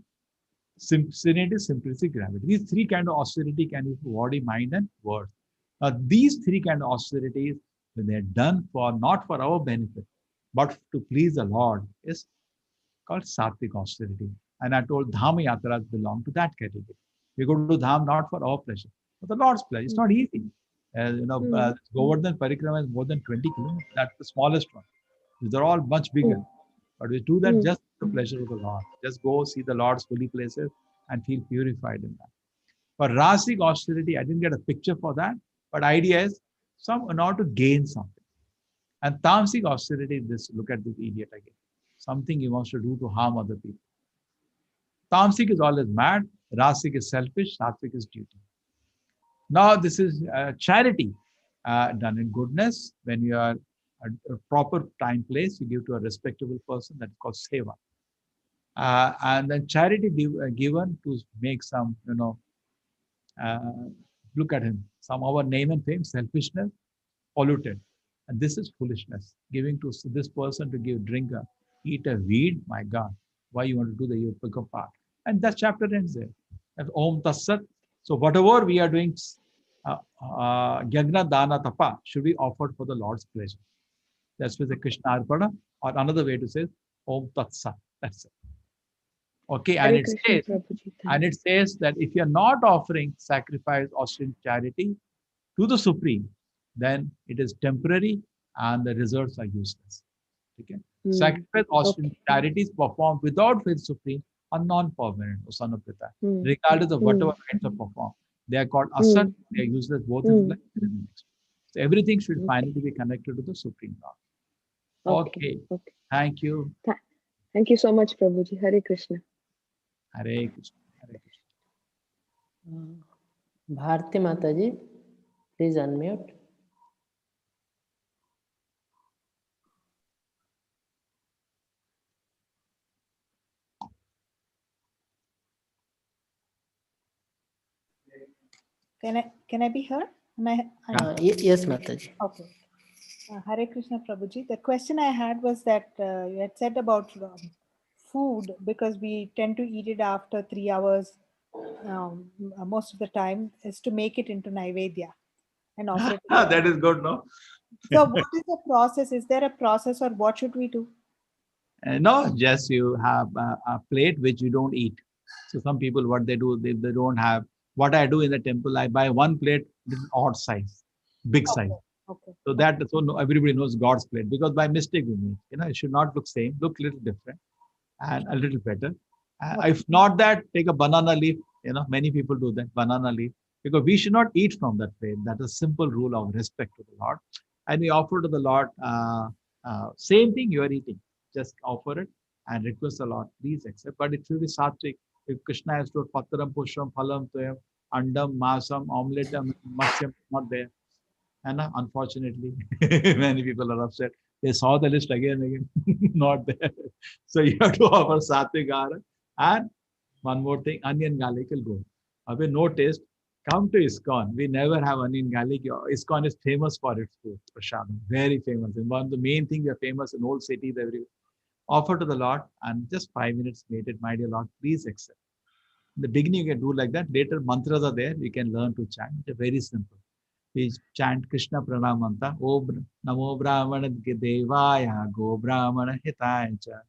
serenity, simplicity, gravity. These 3 kind of austerity can be body, mind, and word. Now, these 3 kind of austerities, when they are done not for our benefit, but to please the Lord, is called Sattvic austerity. And I told Dham Yatras belong to that category. We go to Dham not for our pleasure, but the Lord's pleasure. It's not easy. Govardhan Parikrama is more than 20 kilometers. That's the smallest one. These are all much bigger. But we do that just for the pleasure of the Lord. Just go see the Lord's holy places and feel purified in that. For Rasic austerity, I didn't get a picture for that. But idea is in order to gain something. And Tamasic austerity, look at this idiot again. Something he wants to do to harm other people. Tamasic is always mad, Rasic is selfish, Sattvic is duty. Now this is charity done in goodness. When you are a proper time, place, you give to a respectable person, that is called seva. And then charity given to make some, look at him, some our name and fame, selfishness, polluted. And this is foolishness. Giving to this person to give drink, eat a weed, my God, why you want to do the you pick apart? And that chapter ends there. And Om Tassat. So whatever we are doing, Yagna Dana Tapa should be offered for the Lord's pleasure. That's with the Krishna Arpada, or another way to say Om Tatsat. That's it. Okay, and it says that if you are not offering sacrifice or charity to the Supreme, then it is temporary and the results are useless. Okay? Sacrifice or charities performed without faith Supreme are non-permanent, O son of Pita. Regardless of whatever kinds of perform. They are called asat, they are useless both in the life and in the next. So everything should finally be connected to the Supreme Lord. Okay. Thank you. Thank you so much, Prabhuji. Hare Krishna. Hare Krishna. Hare Krishna. Bharti Mataji, please unmute. Can I be heard? Yes, Mataji. Okay. Hare Krishna, Prabhuji. The question I had was that you had said about food, because we tend to eat it after 3 hours most of the time, is to make it into Naivedya and offer it. That is good, no? So what is the process? Is there a process, or what should we do? No, just you have a plate which you don't eat. So some people, what they do, they don't have. What I do in the temple, I buy one plate, odd size, big size. Okay. So everybody knows God's plate, because by mistake we make. It should not look same, look little different, and a little better. If not that, take a banana leaf. Many people do that, banana leaf, because we should not eat from that plate. That is a simple rule of respect to the Lord. And we offer to the Lord, same thing you are eating. Just offer it and request the Lord, please accept. But it should be sattvic. If Krishna has told Patram, Pushram, Phalam, Toyam, Andam, Masam, Omelette, Matsyam, not there. And unfortunately, many people are upset. They saw the list again and again, not there. So you have to offer sattvic ahara. And one more thing, onion garlic will go. Have no taste. Come to ISKCON. We never have onion garlic. ISKCON is famous for its food, prasadam, very famous. And one of the main things we are famous in old cities everywhere. Offer to the Lord, and just 5 minutes made it, my dear Lord, please accept. In the beginning, you can do like that. Later, mantras are there. You can learn to chant. They're very simple. We chant Krishna Pranam Manta. Om Namo Brahmana Devaya Go Brahmana Hitaya Cha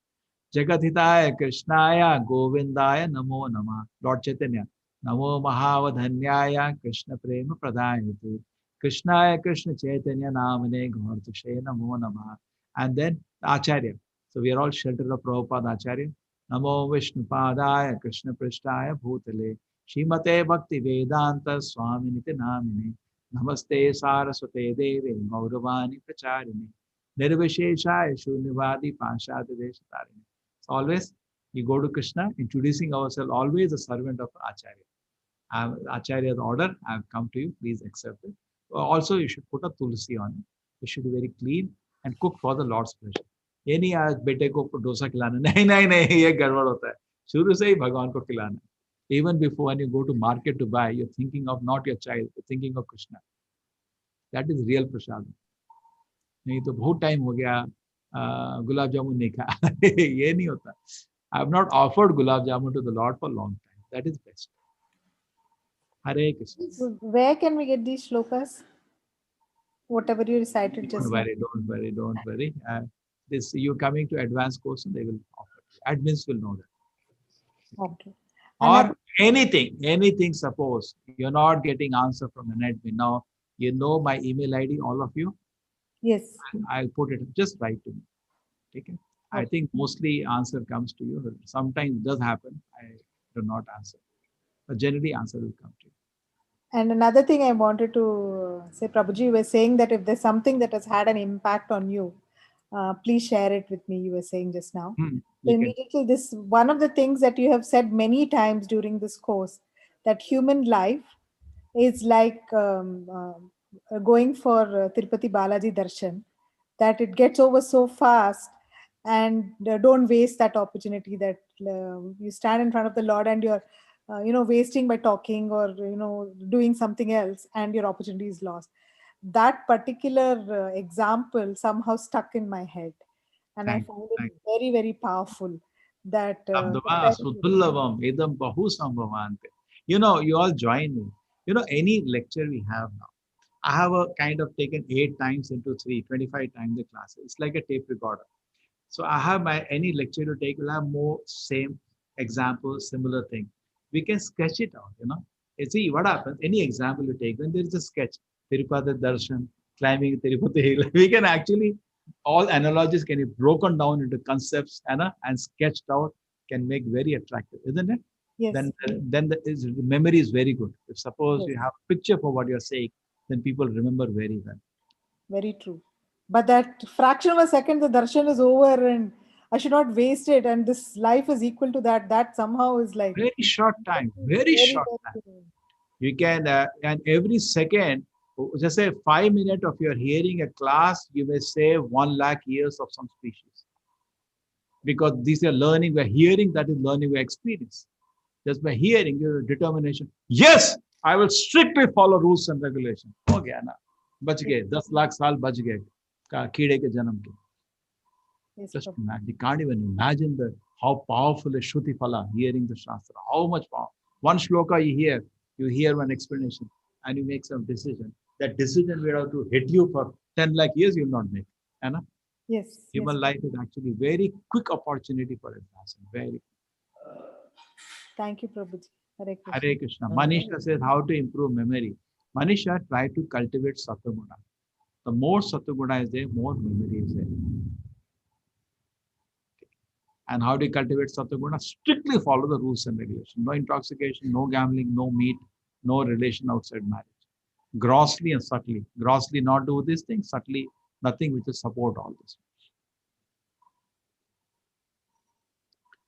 Jagat Hitaya Krishnaya Govindaya Namo Nama. Lord Chaitanya. Namo Mahavadhanyaya Krishna Prema Pradayatu. Krishnaya Krishna Chaitanya Namane Gaurtushe Namo Nama. And then Acharya. So we are all sheltered of Prabhupada Acharya. Namo Vishnu Padaya Krishna Prishtaya Bhutale Shrimate Bhakti Vedanta Swaminiti Namine Namaste Saraswate Devi Gauravani Pracharini Nirvisheshaya Shunyavadi Panchati Deshatarine. So always you go to Krishna, introducing ourselves, always a servant of Acharya. Acharya's order, I have come to you, please accept it. Also, you should put a tulsi on it. It should be very clean and cook for the Lord's pleasure. ये नहीं आज बेटे को डोसा खिलाना, नहीं ये गड़बड़ होता है. शुरू से ही भगवान को खिलाना. Even before when you go to market to buy, you're thinking of not your child, you're thinking of Krishna. That is real prasad. नहीं तो बहुत टाइम हो गया गुलाब जामुन नहीं खा. ये नहीं होता. I have not offered gulab jamun to the Lord for a long time. That is best. Hare Krishna. Where can we get these shlokas? Whatever you recited just now. Don't worry. This you're coming to advanced course, and they will offer. Admins will know that. Okay. Or anything. Suppose you're not getting answer from an admin now. You know my email ID, all of you. Yes. I'll put it. Just write to me. Okay. I think mostly answer comes to you. Sometimes it does happen. I do not answer, but generally answer will come to you. And another thing I wanted to say, Prabhuji, you were saying that if there's something that has had an impact on you, Please share it with me, you were saying just now. So You can. immediately, this one of the things that you have said many times during this course, that human life is like going for Tirupati Balaji Darshan, that it gets over so fast, and don't waste that opportunity, that you stand in front of the Lord and you're wasting by talking or doing something else, and your opportunity is lost. That particular example somehow stuck in my head, and I found it very, very powerful. That you all join me. Any lecture we have now, I have a kind of taken 8 times into 3, 25 times the class. It's like a tape recorder. So I have any lecture to take, will have more same example, similar thing. We can sketch it out, You see what happens, any example you take, when there is a sketch, Tirupati Darshan, climbing Tirupati Hill, we can actually, all analogies can be broken down into concepts and sketched out, can make very attractive, isn't it? Yes. Then the memory is very good. If suppose you have a picture for what you're saying, then people remember very well. Very true. But that fraction of a second, the darshan is over and I should not waste it. And this life is equal to that. That somehow is like very short time, very short time. You can, and every second, just say 5 minutes of your hearing a class, you may save 1 lakh years of some species. Because these are learning, we're hearing, that is learning, we're experience. Just by hearing, your determination, yes, I will strictly follow rules and regulations. Okay, na. Bach gaye, 10 lakh saal bach gaye. Keede ke janam ke. Just imagine, you can't even imagine how powerful is Shruti Phala, hearing the Shastra, how much power. One shloka you hear one explanation, and you make some decision. That decision will have to hit you for 10 lakh years, you will not make. Anna? Yes. Human life is actually very quick opportunity for advancement. Very. Thank you, Prabhuji. Hare Krishna. Hare Krishna. Manisha says how to improve memory. Manisha, try to cultivate Sattva-guna. The more Sattva-guna is there, more memory is there. And how do you cultivate Sattva-guna? Strictly follow the rules and regulations. No intoxication, no gambling, no meat, no relation outside marriage. Grossly and subtly. Grossly not do this thing, subtly nothing which will support all this.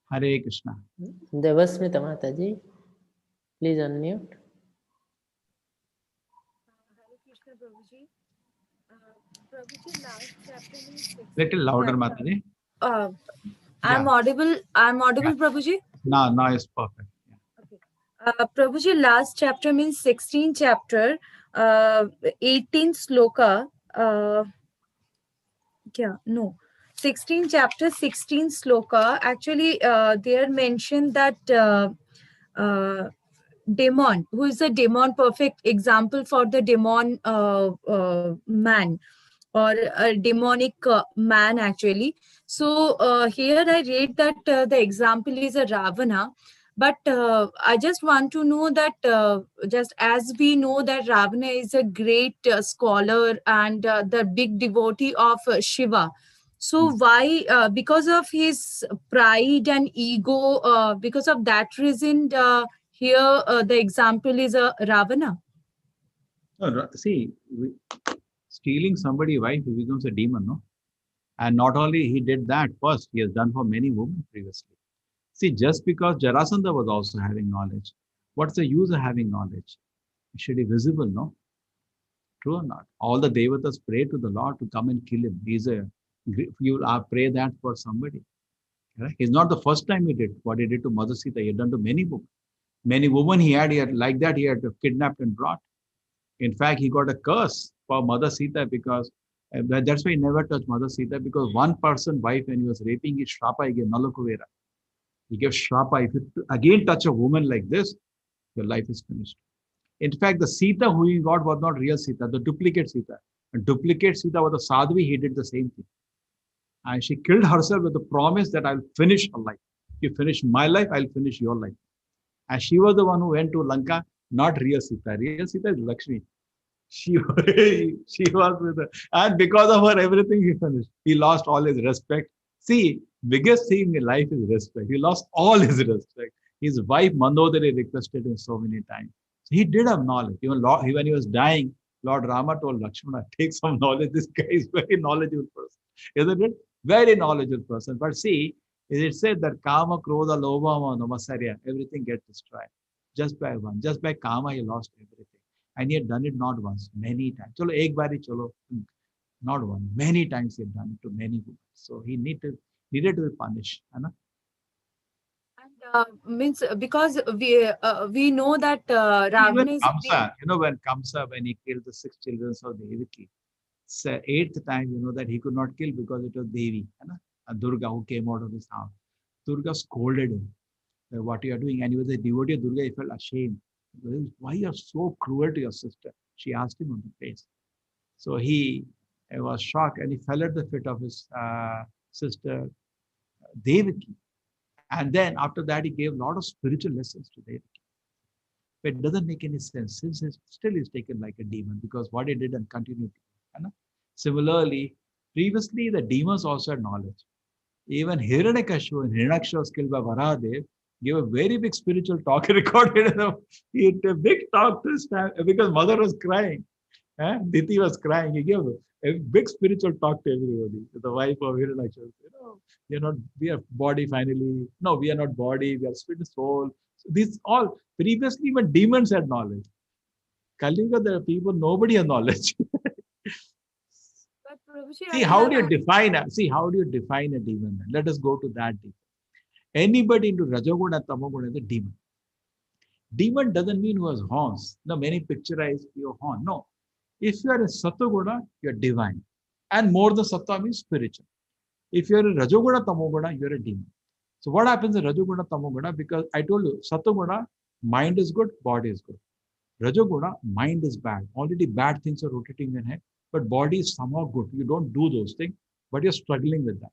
Hare Krishna. Devasmita Mataji, please unmute. Hare Krishna, Prabhuji. Prabhuji, last chapter means Little louder, Mataji. I'm audible. I'm audible, Prabhuji. No, it's perfect. Yeah. Okay. Prabhuji, last chapter means 16th chapter, 18th sloka. 16th chapter, 16th sloka. Actually, there mentioned that demon, who is a demon, perfect example for the demon man, or a demonic man actually. So here I read that the example is a Ravana, but I just want to know that just as we know that Ravana is a great scholar and the big devotee of Shiva. So why, because of his pride and ego, because of that reason, here the example is a Ravana? No, see, stealing somebody's wife, he becomes a demon, no? And not only he did that first, he has done for many women previously. See, just because Jarasandha was also having knowledge, what's the use of having knowledge? It should be visible, no? True or not? All the devatas pray to the Lord to come and kill him. You pray that for somebody. Right? It's not the first time he did what he did to Mother Sita. He had done to many women. Many women he had like that, he had kidnapped and brought. In fact, he got a curse for Mother Sita because that's why he never touched Mother Sita, because one person wife, when he was raping, his shrapa, he gave Nalakuvera. He gave shrapa. If you again touch a woman like this, your life is finished. In fact, the Sita who he got was not real Sita, the duplicate Sita. And duplicate Sita was the Sadhvi, he did the same thing. And she killed herself with the promise that I'll finish her life. You finish my life, I'll finish your life. And she was the one who went to Lanka, not real Sita. Real Sita is Lakshmi. She was with her. And because of her, everything he finished. He lost all his respect. See, biggest thing in life is respect. He lost all his respect. His wife Mandodari requested him so many times. So he did have knowledge. Even when he was dying, Lord Rama told Lakshmana, take some knowledge. This guy is very knowledgeable person. Isn't it? Very knowledgeable person. But see, it said that Kama, Krodha, Lobha, Namasarya, everything gets destroyed. Just by one. Just by Kama, he lost everything. And he had done it not once, many times. Chalo, ek bari, chalo, not one. Many times he had done it to many people. So he needed to be punished. Anna? And means because we know that Ravana is Kamsa, when he killed the 6 children of Devaki, 8th time, that he could not kill because it was Devi, and Durga who came out of his house. Durga scolded him, what you are doing, and he was a devotee of Durga. He felt ashamed. Why you are so cruel to your sister? She asked him on the face. So he was shocked, and he fell at the feet of his sister Devaki. And then after that, he gave a lot of spiritual lessons to Devaki. But it doesn't make any sense. Since he still is taken like a demon, because what he did and continued to do. Similarly, previously the demons also had knowledge. Even Hiranyakashipu and Hiranyaksha was killed by Varahadev, gave a very big spiritual talk. He recorded he had a big talk this time because mother was crying. Diti was crying. He gave a big spiritual talk to everybody. The wife of Hiranyaksha, we are body finally. No, we are not body. We are spirit, soul. So these all previously when demons had knowledge. Kali Yuga, there are people nobody has knowledge. See how do you define a demon? Let us go to that deep. Anybody into Rajoguna, Tamoguna is a demon. Demon doesn't mean who has horns. No, many picturize your horn. No. If you are a Satoguna, you are divine. And more than Sattva means spiritual. If you are a Rajoguna, Tamoguna, you are a demon. So what happens in Rajoguna, Tamoguna? Because I told you, Satoguna, mind is good, body is good. Rajoguna, mind is bad. Already bad things are rotating in your head, but body is somehow good. You don't do those things, but you're struggling with that.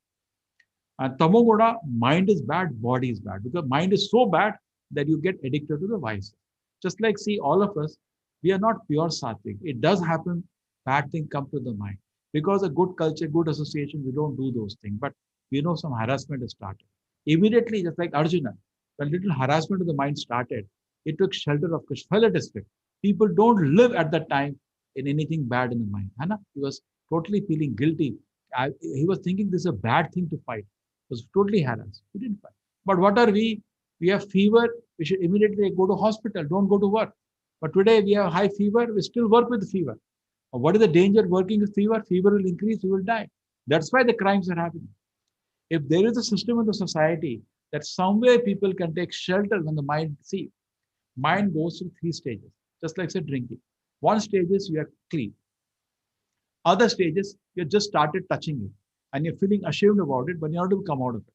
And Tamoguna, mind is bad, body is bad. Because mind is so bad that you get addicted to the vices. Just like, see, all of us, we are not pure sattvic. It does happen, bad things come to the mind. Because a good culture, good association, we don't do those things. But we know some harassment has started. Immediately, just like Arjuna, the little harassment of the mind started, it took shelter of Kushphala district. People don't live at that time in anything bad in the mind. He was totally feeling guilty. He was thinking this is a bad thing to fight. He was totally harassed. He didn't fight. But what are we? We have fever. We should immediately go to hospital. Don't go to work. But today we have high fever. We still work with the fever. What is the danger working with fever? Fever will increase. You will die. That's why the crimes are happening. If there is a system in the society that somewhere people can take shelter when the mind, see, mind goes through 3 stages, just like say drinking. One stage is you are clean. Other stages, you just started touching it and you're feeling ashamed about it, but you're not able to come out of it.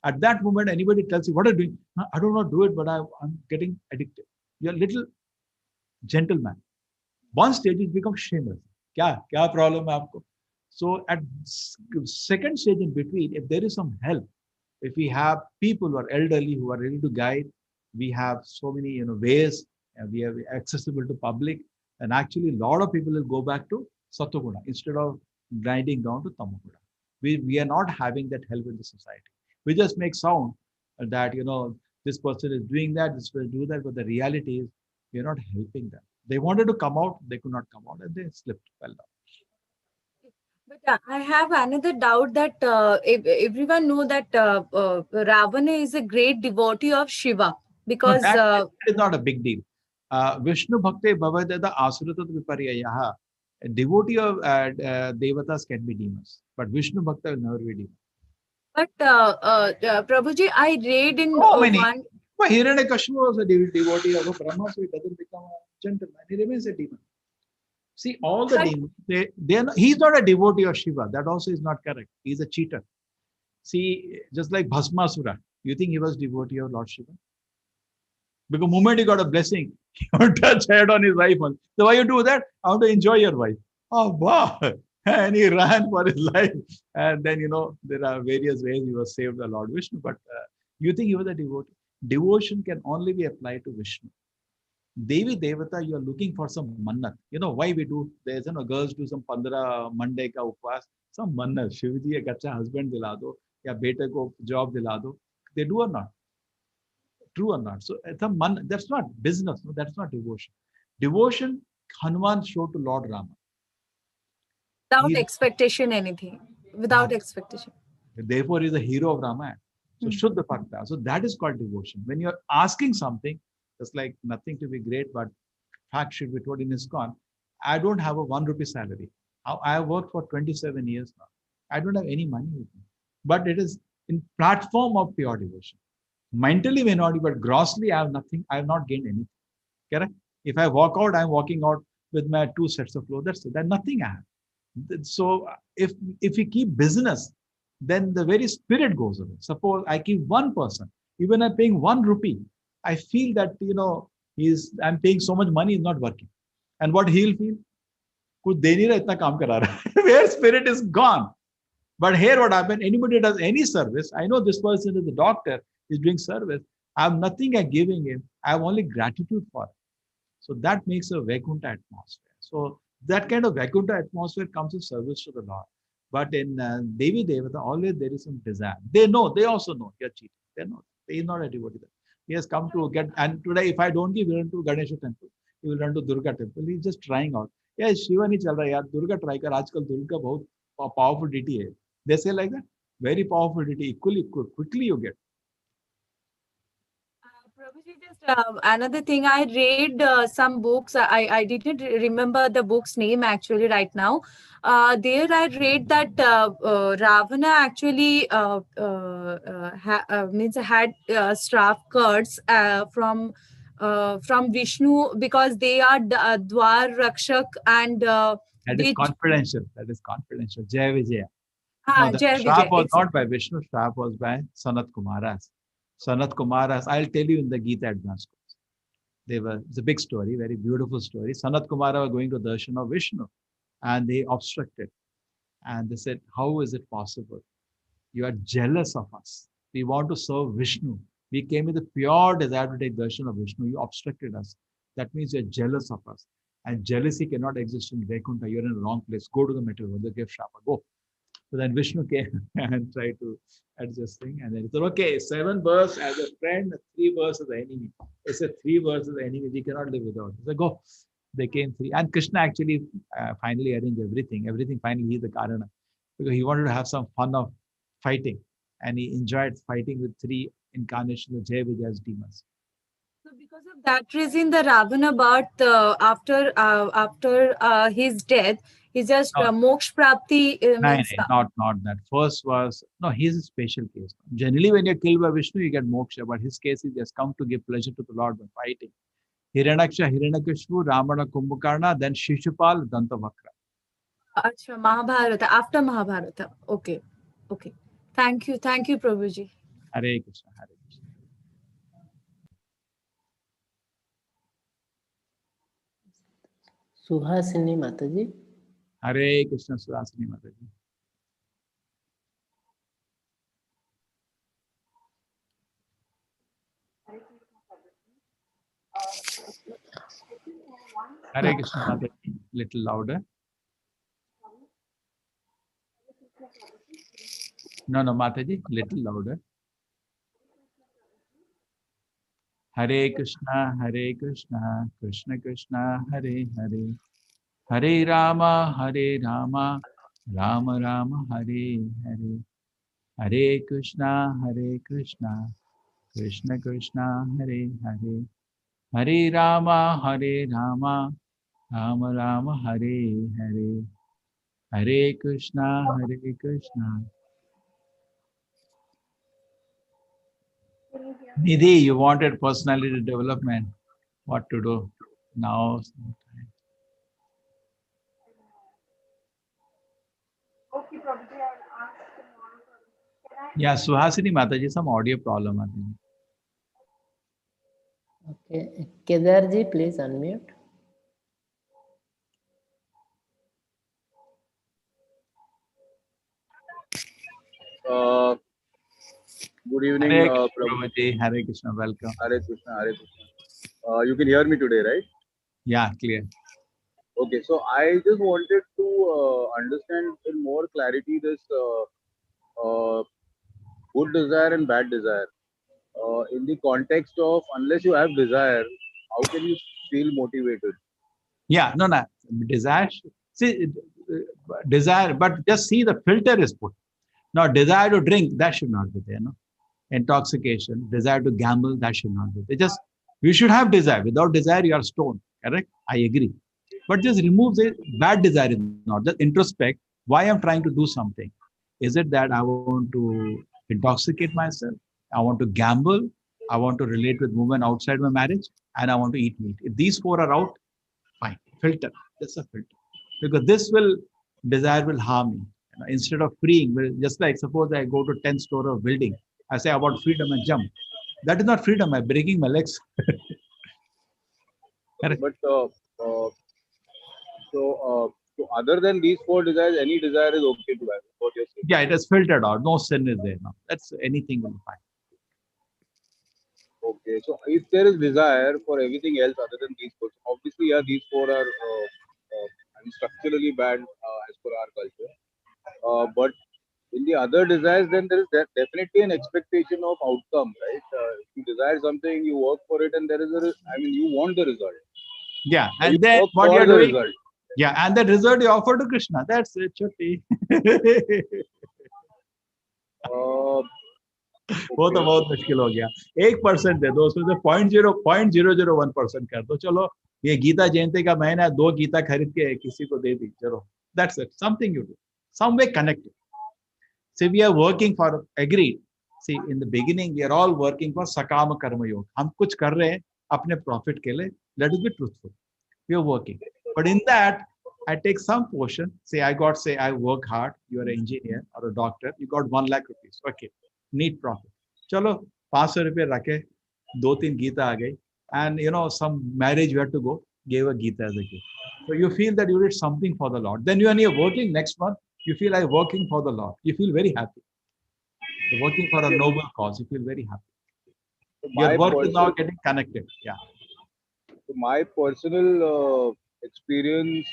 At that moment, anybody tells you, what are you doing? I don't want to do it, but I'm getting addicted. You're a little gentleman. One stage is become shameless. Kya problem hai aapko? So at second stage in between, if there is some help, if we have people who are elderly, who are ready to guide, we have so many ways, and we are accessible to public, and actually a lot of people will go back to Satoguna instead of grinding down to Tamoguna. We are not having that help in the society. We just make sound that this person is doing that, this person do that, but the reality is we are not helping them. They wanted to come out, they could not come out, and they slipped, fell down. But I have another doubt that everyone know that Ravana is a great devotee of Shiva because that is not a big deal. Vishnu Bhakti Bhavadada Asuratat Viparyayaha. A devotee of Devatas can be demons, but Vishnu Bhakta will never be demon. But Prabhuji, I read in one. Well, Hiranyakashipu was a devotee of Brahma, so he doesn't become a gentleman. He remains a demon. See, all the demons, he's not a devotee of Shiva. That also is not correct. He's a cheater. See, just like Bhasmasura, you think he was devotee of Lord Shiva? Because the moment he got a blessing, he won't touch head on his wife. So why you do that? I want to enjoy your wife. Oh, wow. And he ran for his life. And then, there are various ways he was saved by Lord Vishnu. But you think he was a devotee? Devotion can only be applied to Vishnu. Devi Devata, you are looking for some mannat. Why we do? There's girls do some 15 Monday ka upvas, some mannat. Shivji ek acha husband dila do, ya bete ko job dila do. They do or not? True or not? So it's a mannat. That's not business. No, that's not devotion. Devotion, Hanuman showed to Lord Rama. Without expectation, anything. Without expectation. Therefore, he is the hero of Ramayana. So Shuddha Bhakta. So that is called devotion. When you're asking something, it's like nothing to be great, but fact should be told in ISKCON. I don't have a 1 rupee salary. I have worked for 27 years now. I don't have any money with me. But it is in platform of pure devotion. Mentally may not be, but grossly I have nothing. I have not gained anything. Correct? If I walk out, I'm walking out with my 2 sets of clothes. That's it. There's nothing I have. So if we keep business, then the very spirit goes away. Suppose I keep one person, even I'm paying 1 rupee, I feel that, I'm paying so much money, is not working. And what he'll feel? Where spirit is gone. But here what happened, anybody does any service, I know this person is the doctor, is doing service, I have nothing I'm giving him, I have only gratitude for it. So that makes a Vaikuntha atmosphere. So that kind of Vaikuntha atmosphere comes in service to the Lord. But in Devi Devata, always there is some desire. They also know you're cheating. They know. He is not a devotee. He has come to get, and today if I don't give, he will run to Ganesha temple. He will run to Durga temple. He's just trying out. Yeah, Shiva nahi chal raha yaar. Durga try kar. Aajkal Durga bahut powerful deity hai. They say like that. Very powerful deity. Quickly you get. Prabhuji, just another thing, I read some books. I didn't remember the book's name actually right now. There I read that Ravana actually had staff curds from Vishnu because they are Dwar Rakshak and that is confidential. That is confidential. Jai Vijaya. No, the Jai Shrap Vijay, was exactly. not by Vishnu, Shrap was by Sanat Kumaras. Sanat Kumaras, I'll tell you in the Gita advanced course. It's a big story, very beautiful story. Sanat Kumara were going to darshan of Vishnu and they obstructed. And they said, how is it possible? You are jealous of us. We want to serve Vishnu. We came with a pure desire to take darshan of Vishnu. You obstructed us. That means you're jealous of us. And jealousy cannot exist in Vaikuntha. You're in the wrong place. Go to the middle world. They give Shrapa. Go. So then Vishnu came and tried to adjust things. And then he said, okay, 7 births as a friend, 3 births as an enemy. He said, 3 births as an enemy. We cannot live without. He said, go. They came 3. And Krishna actually finally arranged everything. Everything finally he's the Karana. Because he wanted to have some fun of fighting. And he enjoyed fighting with 3 incarnations of Jai Vijaya's demons. So because of that reason, the Ravana birth after his death, he just moksha prapti. Not that. First was, no, he's a special case. Generally, when you're killed by Vishnu, you get moksha. But his case is just come to give pleasure to the Lord by fighting. Hiranyaksha, Hiranyakashipu, Ramana, Kumbhakarna, then Shishupal, Dantavakra. Acha, Mahabharata, after Mahabharata. Okay. Thank you, Prabhuji. Hare Krishna, Hare Krishna. Suhasini Mataji. Hare Krishna, Suhasini Mataji. Hare Krishna, Mataji. Little louder. No, Mataji, little louder. Hare Krishna, Krishna Krishna, Hare Hare. Hare Rama, Rama Rama, Hare Hare. Hare Krishna, Krishna Krishna, Hare Hare. Hare Rama, Rama Rama, Hare Hare. Hare Krishna, Krishna. Nidhi, you wanted personality development. What to do now? Okay, Prabhuji, I'll ask tomorrow. Yeah, Suhasini Mataji, some audio problem, I think. Okay, Kedarji, please unmute. Good evening, Hare Prabhuji. Hare Krishna, welcome. Hare Krishna, Hare Krishna. You can hear me today, right? Yeah, clear. Okay, so I just wanted to understand in more clarity this good desire and bad desire. In the context of unless you have desire, how can you feel motivated? Yeah, no. Desire. See, desire, but just see the filter is put. Now, desire to drink, that should not be there. No? Intoxication, desire to gamble, that should not be there. Just, you should have desire. Without desire, you are stoned. Correct? I agree. But just remove the bad desire, not just introspect. Why I'm trying to do something? Is it that I want to intoxicate myself? I want to gamble? I want to relate with women outside my marriage? And I want to eat meat. If these four are out, fine. Filter. That's a filter. Because desire will harm me. Instead of freeing, just like suppose I go to 10th story of building, I say about freedom and jump. That is not freedom. I'm breaking my legs. But so other than these four desires, any desire is okay to have. What you're saying? Yeah, it is filtered out. No sin is there now. That's anything will be fine. Okay, so if there is desire for everything else other than these four, obviously, yeah, these four are structurally bad as per our culture. But in the other desires, then there is definitely an expectation of outcome, right? If you desire something, you work for it, and there is you want the result. Yeah, and then what you're doing? Result. Yeah, and the result you offer to Krishna. That's it, Chutti. वो तो बहुत मुश्किल हो गया 1% दे दो उसमें से 0.001% कर दो चलो ये गीता जयंती का महीना 2 गीता खरीद के किसी को दे दी चलो that's it something you do some way connected see we are working for agreed see in the beginning we are all working for sakama karma yoga हम कुछ कर रहे हैं अपने profit के लिए let us be truthful we are working but in that I take some portion say I work hard you are an engineer or a doctor you got 1 lakh rupees okay need profit चलो 500 रुपये रखे 2-3 गीता आ गई and some marriage you have to go gave a Gita as a gift so you feel that you did something for the Lord then when you're working next month you feel like working for the Lord you feel very happy you're working for a noble cause you feel very happy your work is now getting connected yeah so my personal experience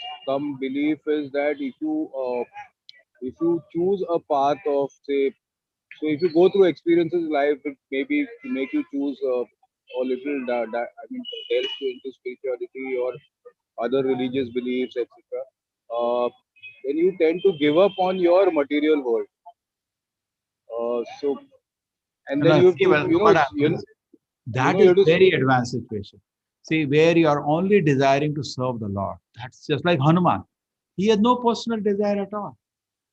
belief is that if you choose a path of say so if you go through experiences in life, it maybe to make you choose a little, delve into spirituality or other religious beliefs, etc. Then you tend to give up on your material world. And then that is very advanced situation. See, where you are only desiring to serve the Lord. That's just like Hanuman. He has no personal desire at all.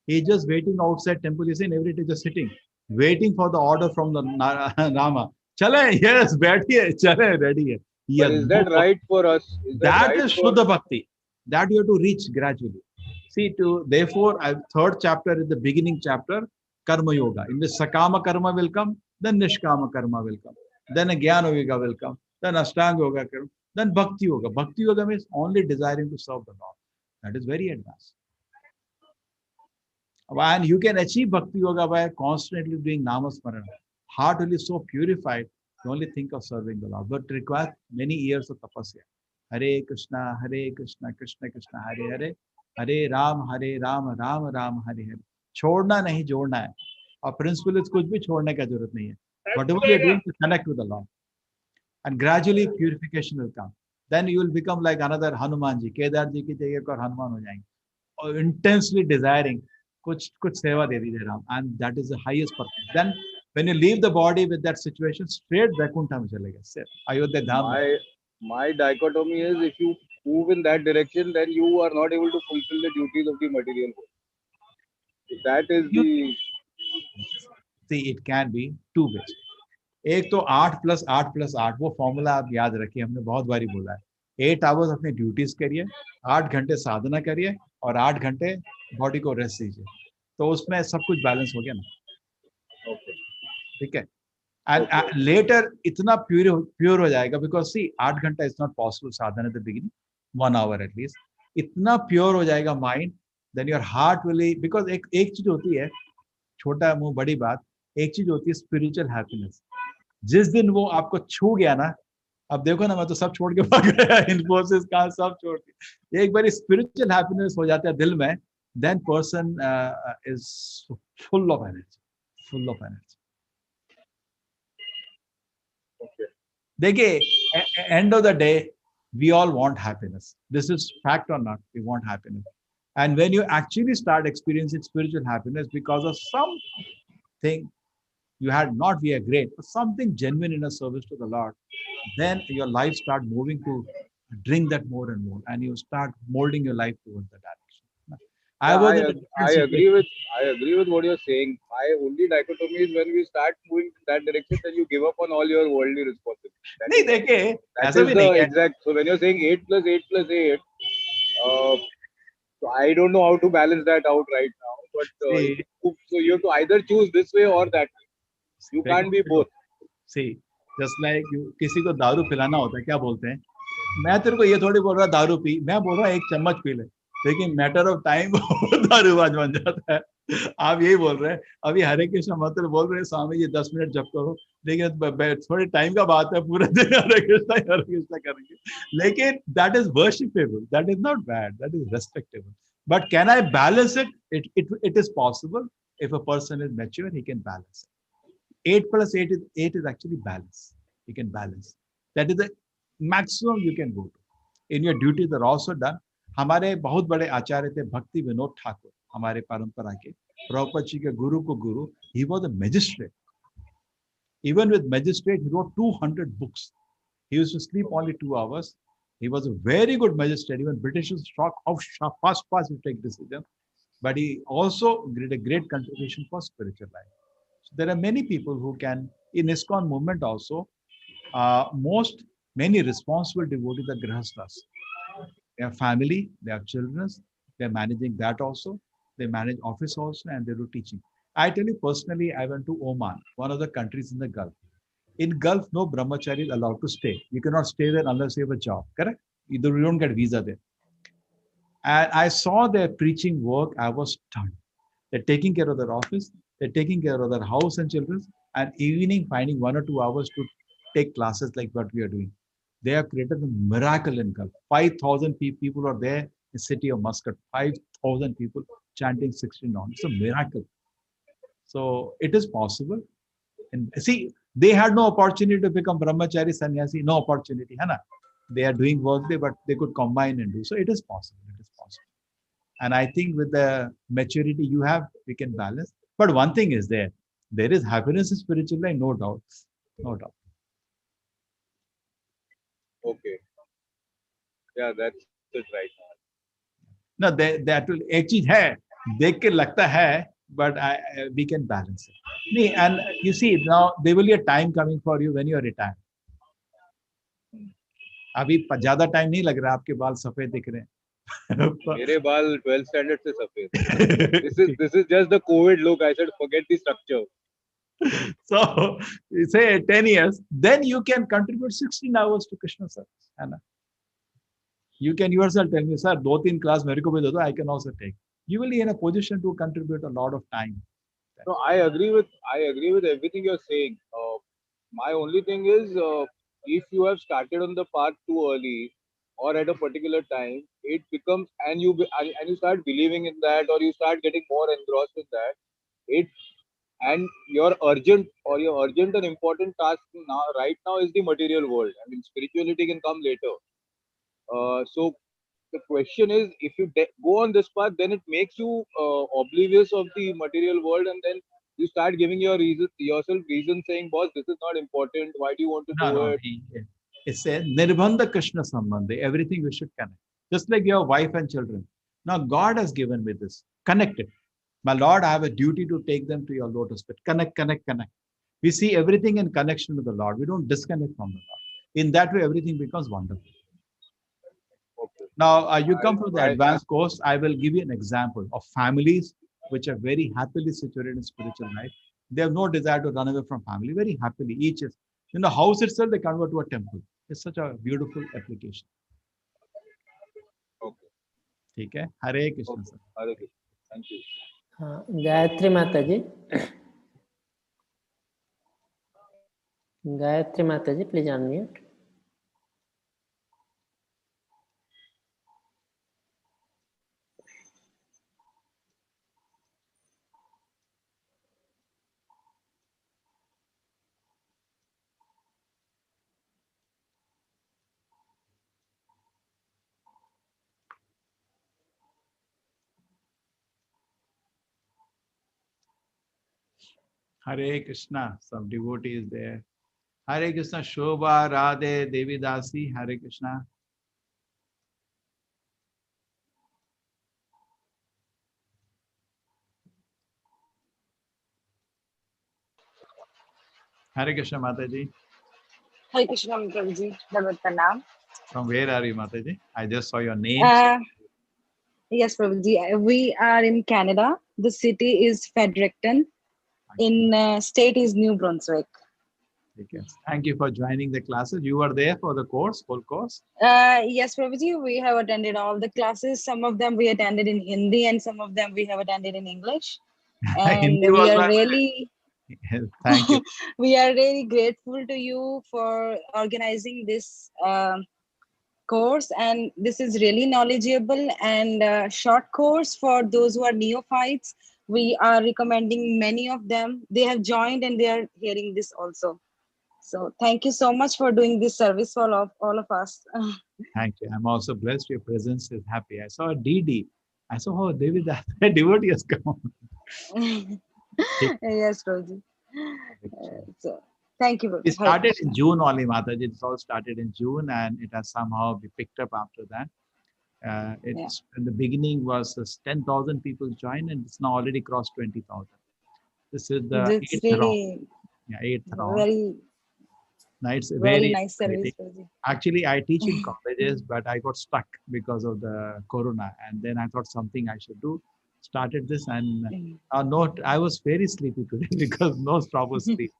He is just waiting outside temple. He's in every day just sitting. Waiting for the order from the Rama. Chale, yes, baithiye, chale, ready hai. But is that right for us? That is Shuddha Bhakti. That you have to reach gradually. See, therefore, 3rd chapter is the beginning chapter, Karma Yoga. In which Sakama Karma will come, then Nishkama Karma will come. Then Jnana Yoga will come, then Ashtanga Yoga will come, then Bhakti Yoga. Bhakti Yoga means only desiring to serve the Lord. That is very advanced. And you can achieve Bhakti Yoga by constantly doing Namasmarana. Heart will be so purified, you only think of serving the Lord. But it requires many years of tapasya. Hare Krishna, Krishna Krishna, Hare Hare, Hare Ram, Ram Ram, Hare Hare. छोड़ना नहीं जोड़ना है और principle is कुछ भी छोड़ने का जरूरत नहीं है. Whatever you are doing to connect with the Lord. And gradually purification will come. Then you will become like another Hanuman ji. Kedar ji की जगह पर हनुमान हो जाएंगे. Or intensely desiring कुछ सेवा दे दीजिए Ram and that is the highest purpose. Then when you leave the body with that situation, straight Vaikuntha में चले गए. Ayodhya Dham. My dichotomy is if you move in that direction, then you are not able to fulfill the duties of the material world. That is the. See, it can be 2 ways. एक तो 8 + 8 + 8 वो formula आप याद रखिए हमने बहुत बारी बोला है 8 आवर्स अपनी ड्यूटीज करिए 8 घंटे साधना करिए और 8 घंटे बॉडी को रेस्ट दीजिए तो उसमें सब कुछ बैलेंस हो गया ना ठीक है एंड लेटर इतना प्योर हो जाएगा बिकॉज सी 8 घंटा is not possible sadhana at the beginning 1 hour at least इतना प्योर हो जाएगा mind then your heart will because एक चीज होती है छोटा मुंह बड़ी बात एक चीज होती है स्पिरिचुअल हैप्पीनेस जिस दिन वो आपको छू गया ना अब देखो ना मैं तो सब छोड़ के भाग गया इन्फोसिस का सब छोड़ के एक बार स्पिरिचुअल हैप्पीनेस हो जाता है दिल में then person is full of energy Okay. देखिए end of the day we all want happiness this is fact or not we want happiness And when you actually start experiencing spiritual happiness because of something you had not via great, but something genuine in a service to the Lord, then your life start moving to drink that more and more, and you start molding your life towards the direction. I Yeah, was in a different I agree situation. with what you're saying. My only dichotomy is when we start moving in that direction, then you give up on all your worldly responsibilities. नहीं देखे That ऐसा is भी the नहीं है. exact. So when you're saying 8 plus 8 plus 8, so I don't know how to balance that out right now. But See, so you have to either choose this way or that way. You can't be both. See, just like you, किसी को दारू पिलाना होता है, क्या बोलते हैं? मैं तेरे को ये थोड़ी बोल रहा दारू पी, मैं बोल रहा 1 चम्मच पी ले, लेकिन मैटर ऑफ टाइम दारूबाज बन जाता है. आप यही बोल रहे हैं. अभी हरे कृष्ण मंत्र बोल रहे हैं, स्वामी जी 10 मिनट जप करो, लेकिन थोड़ी टाइम का बात है, पूरे दिन हरे कृष्ण करेंगे. लेकिन that is worshipable, that is not bad, that is respectable. But can I balance it? It is possible. If a person is mature, he can balance it. 8 plus 8 is actually balance. You can balance. That is the maximum you can go to. In your duties are also done. हमारे बहुत बड़े आचार्य थे भक्ति विनोद ठाकुर, हमारे परंपरा के प्रभुपाद जी के गुरु को गुरु. He was a magistrate. Even with magistrate, he wrote 200 books. He used to sleep only 2 hours. He was a very good magistrate. Even British was shocked how fast he take decisions. But he also did a great contribution for spiritual life. So there are many people who can, in ISKCON movement also, many responsible devotees are grihasthas. They have family, they have children, they're managing that also. They manage office also, and they do teaching. I tell you personally, I went to Oman, one of the countries in the Gulf. In Gulf, no brahmachari is allowed to stay. You cannot stay there unless you have a job, correct? Either you don't get visa there. And I saw their preaching work, I was stunned. They're taking care of their office, they're taking care of their house and children, and evening finding 1 or 2 hours to take classes like what we are doing. They have created a miracle in Gulf. 5,000 people are there in the city of Muscat. 5,000 people chanting 16 rounds. It's a miracle. So it is possible. And see, they had no opportunity to become brahmachari, sannyasi, no opportunity. Hai na? They are doing work there, but they could combine and do. So it is possible. It is possible. And I think with the maturity you have, we can balance. But one thing is there is happiness in spiritual life, no doubt. No doubt. Okay. Yeah, that's it right now. No, that will एक चीज है, देख के लगता है, but we can balance it. And you see, now there will be a time coming for you when you are retired. अभी ज्यादा time नहीं लग रहा, आपके बाल सफेद दिख रहे हैं. मेरे बाल 12th standard से सफेद. This is just the COVID look. I said forget the structure. So say 10 years, then you can contribute 16 hours to Krishna service. है ना? You can yourself tell me, sir, 2-3 class मेरे को भी दे दो, I can also take. You will be in a position to contribute a lot of time. No, I agree with everything you're saying. My only thing is, if you have started on the path too early or at a particular time, it becomes and you start believing in that, or you start getting more engrossed in that. Your urgent and important task now right now is the material world. I mean, spirituality can come later. So the question is, if you go on this path, then it makes you oblivious of the material world, and then you start giving yourself reason saying, boss, this is not important, why do you want to do it? It says nirbandha Krishna sambandhe, everything we should connect, just like your wife and children. Now God has given me this, connect it. My Lord, I have a duty to take them to your lotus feet. Connect. We see everything in connection with the Lord. We don't disconnect from the Lord. In that way, everything becomes wonderful. Okay. Now, you come from the advanced course. I will give you an example of families which are very happily situated in spiritual life. They have no desire to run away from family. Very happily, each is in the house itself. They convert to a temple. It's such a beautiful application. Okay. ठीक है, Hare Krishna sir. Hare Krishna. Thank you. Gayatri Mata ji. Gayatri Mata ji, please unmute. Hare Krishna. Some devotee is there. Hare Krishna. Shobha, Radhe, Devi Dasi. Hare Krishna. Hare Krishna, Mataji. Hare Krishna, Prabhuji. Dhavat Pranam. From where are you, Mataji? I just saw your name. Yes, Prabhuji. We are in Canada. The city is Fredericton. In state is New Brunswick. Okay. Thank you for joining the classes. You were there for the course, whole course? Yes, Prabhuji. We have attended all the classes. Some of them we attended in Hindi and some of them we have attended in English. And Hindi we was are my really... Thank you. We are really grateful to you for organizing this course, and this is really knowledgeable and short course for those who are neophytes. We are recommending many of them. They have joined and they are hearing this also. So thank you so much for doing this service for all of us. Thank you. I'm also blessed. Your presence is happy. I saw a DD. I saw how David, a devotee has come. Yes, Roji. So thank you. It started in June only, Mataji. It all started in June and it has somehow been picked up after that. In the beginning was 10,000 people joined and it's now already crossed 20,000. This is the It's really eighth round. Very, now it's very nice service. Actually, I teach in colleges, but I got stuck because of the corona. And then I thought something I should do. Started this and I was very sleepy today because no proper sleep.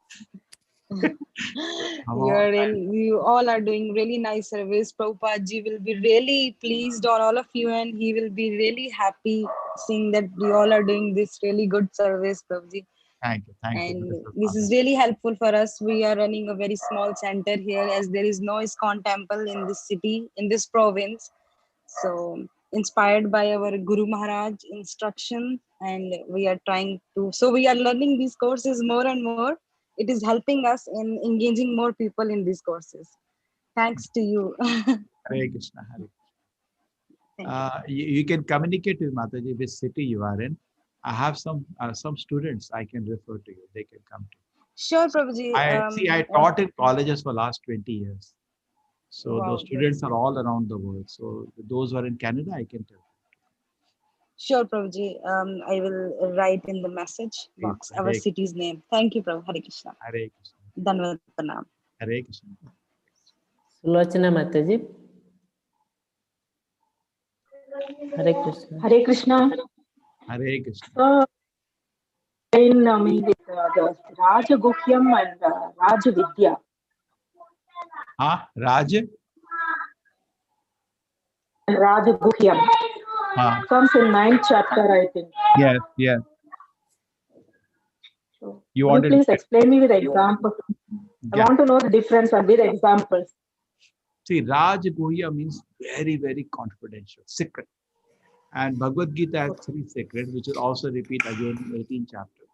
You all are doing really nice service. Prabhupada ji will be really pleased on all of you and he will be really happy seeing that you all are doing this really good service, Prabhuji. Thank you. Thank you. This is really helpful for us. We are running a very small center here as there is no ISKCON temple in this city, in this province. So inspired by our Guru Maharaj instruction and we are trying to, so we are learning these courses more and more. It is helping us in engaging more people in these courses. Thanks to you. Hare Krishna. Hare. You can communicate with Mataji which city you are in. I have some students I can refer to you. They can come to you. Sure, Prabhuji. I taught in colleges for last 20 years. So Wow, those students are all around the world. So those who are in Canada, I can tell you. Sure, Prabhuji. I will write in the message box our city's name. Thank you, Prabhu. Hare Krishna. Hare Krishna. Dhanavad Pranam. Hare Krishna. Sulochana Mataji. Hare Krishna. Hare Krishna. Hare Krishna. In the Raja Guhyam and Raja Vidya. Raja? Raja Guhyam. Comes in 9th chapter, I think. Yes, yes. So, you wanted please explain me with examples. I want to know the difference and with examples. See, Raj Guhya means very, very confidential, secret. And Bhagavad Gita has 3 secrets, which will also repeat again in 18th chapter.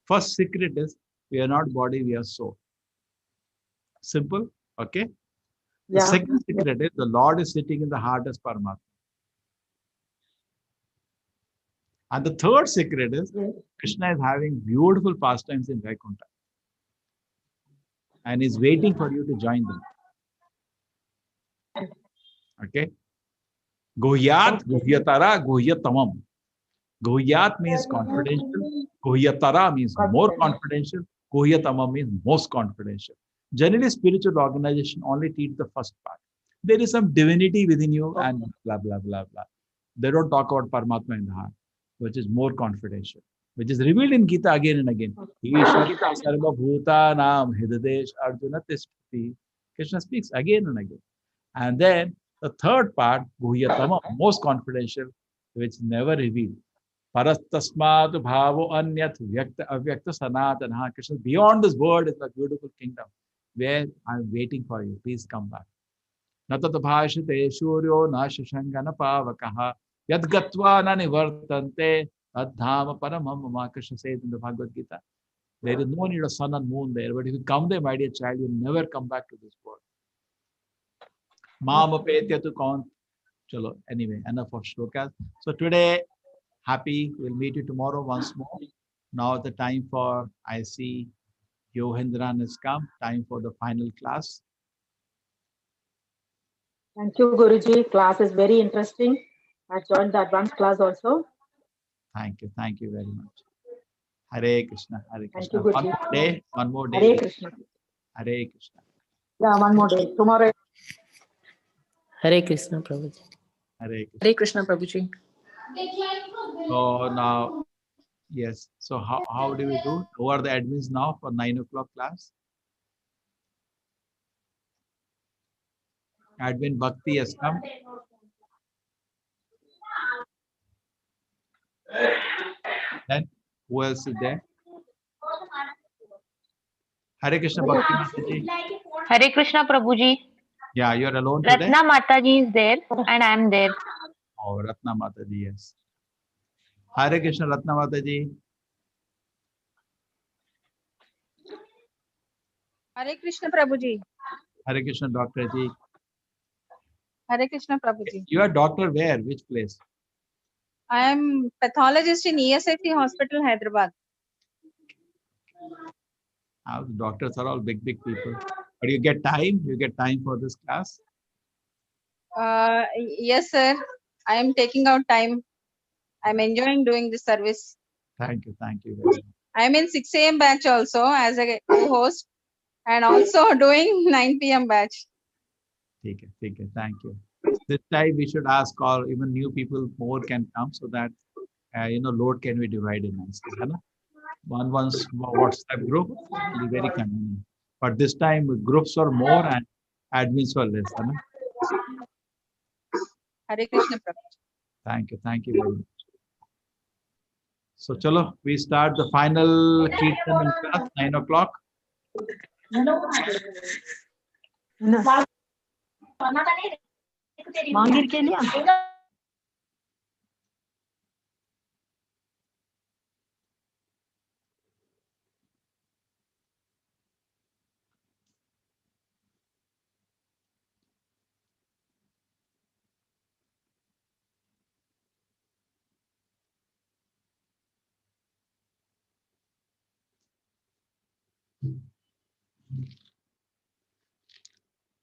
First secret is, we are not body, we are soul. Simple, okay? The second secret is, the Lord is sitting in the heart as Paramatma. And the third secret is, Krishna is having beautiful pastimes in Vaikuntha. And is waiting for you to join them. Okay? Guhyat, Guhyatara, Guhyatamam. Guhyat means confidential. Guhyatara means more confidential. Guhyatamam means most confidential. Generally, spiritual organization only teach the first part. There is some divinity within you and blah, blah, blah, blah. They don't talk about Paramatma in the heart, which is more confidential, which is revealed in Gita again and again. Sarva Bhuta Nam Hidadesh Arjuna Tishtati. Krishna speaks again and again. And then the third part, Guhyatama, most confidential, which never revealed. Parastasmat bhavo anyat vyakta avyakta sanatana. Krishna, beyond this world is a beautiful kingdom where I'm waiting for you. Please come back. Natat bhashate shuryo na shashangana pavakaha yad gatva na nivartante adhama paramam mama. Krishna says in the Bhagavad Gita, there is no need of sun and moon there, but if you come there, my dear child, you'll never come back to this world. Mama petya tu kaun. Chalo, anyway, enough of shlokas. So today, happy, we'll meet you tomorrow once more. Now the time for, I see Yohendran has come, time for the final class. Thank you, Guruji. Class is very interesting. I joined the advanced class also. Thank you very much. Hare Krishna, Hare Thank Krishna. you, Guruji. One more day. Hare Krishna. Hare Krishna. Yeah, one more day. Tomorrow. Hare Krishna, Prabhuji. Hare Krishna. Hare Krishna, Prabhuji. So now, yes. So how do we do? Who are the admins now for 9 o'clock class? Admin Bhakti has come. Then who else is there? Hare Krishna Bhakti Mataji. Hare Krishna Prabhuji. Yeah, you're alone today? Ratna Mataji is there and I am there. Oh, Ratna Mataji, yes. Hare Krishna Ratna Mataji. Hare Krishna Prabhuji. Hare Krishna Doctor Ji. Hare Krishna Prabhuji. You are doctor where? Which place? I am pathologist in ESIC Hospital, Hyderabad. The doctors are all big people. But you get time? You get time for this class? Yes, sir. I am taking out time. I am enjoying doing this service. Thank you very much. I am in 6 a.m. batch also as a co-host and also doing 9 p.m. batch. Thank you. This time we should ask all, even new people, more can come so that load can be divided nicely. One's WhatsApp group will be very convenient. But this time groups are more and admins were less. Hare Krishna Prabhuji. Thank you very much. So chalo, we start the final Kirtan in class, 9 o'clock.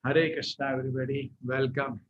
Hare Krishna, everybody. Welcome.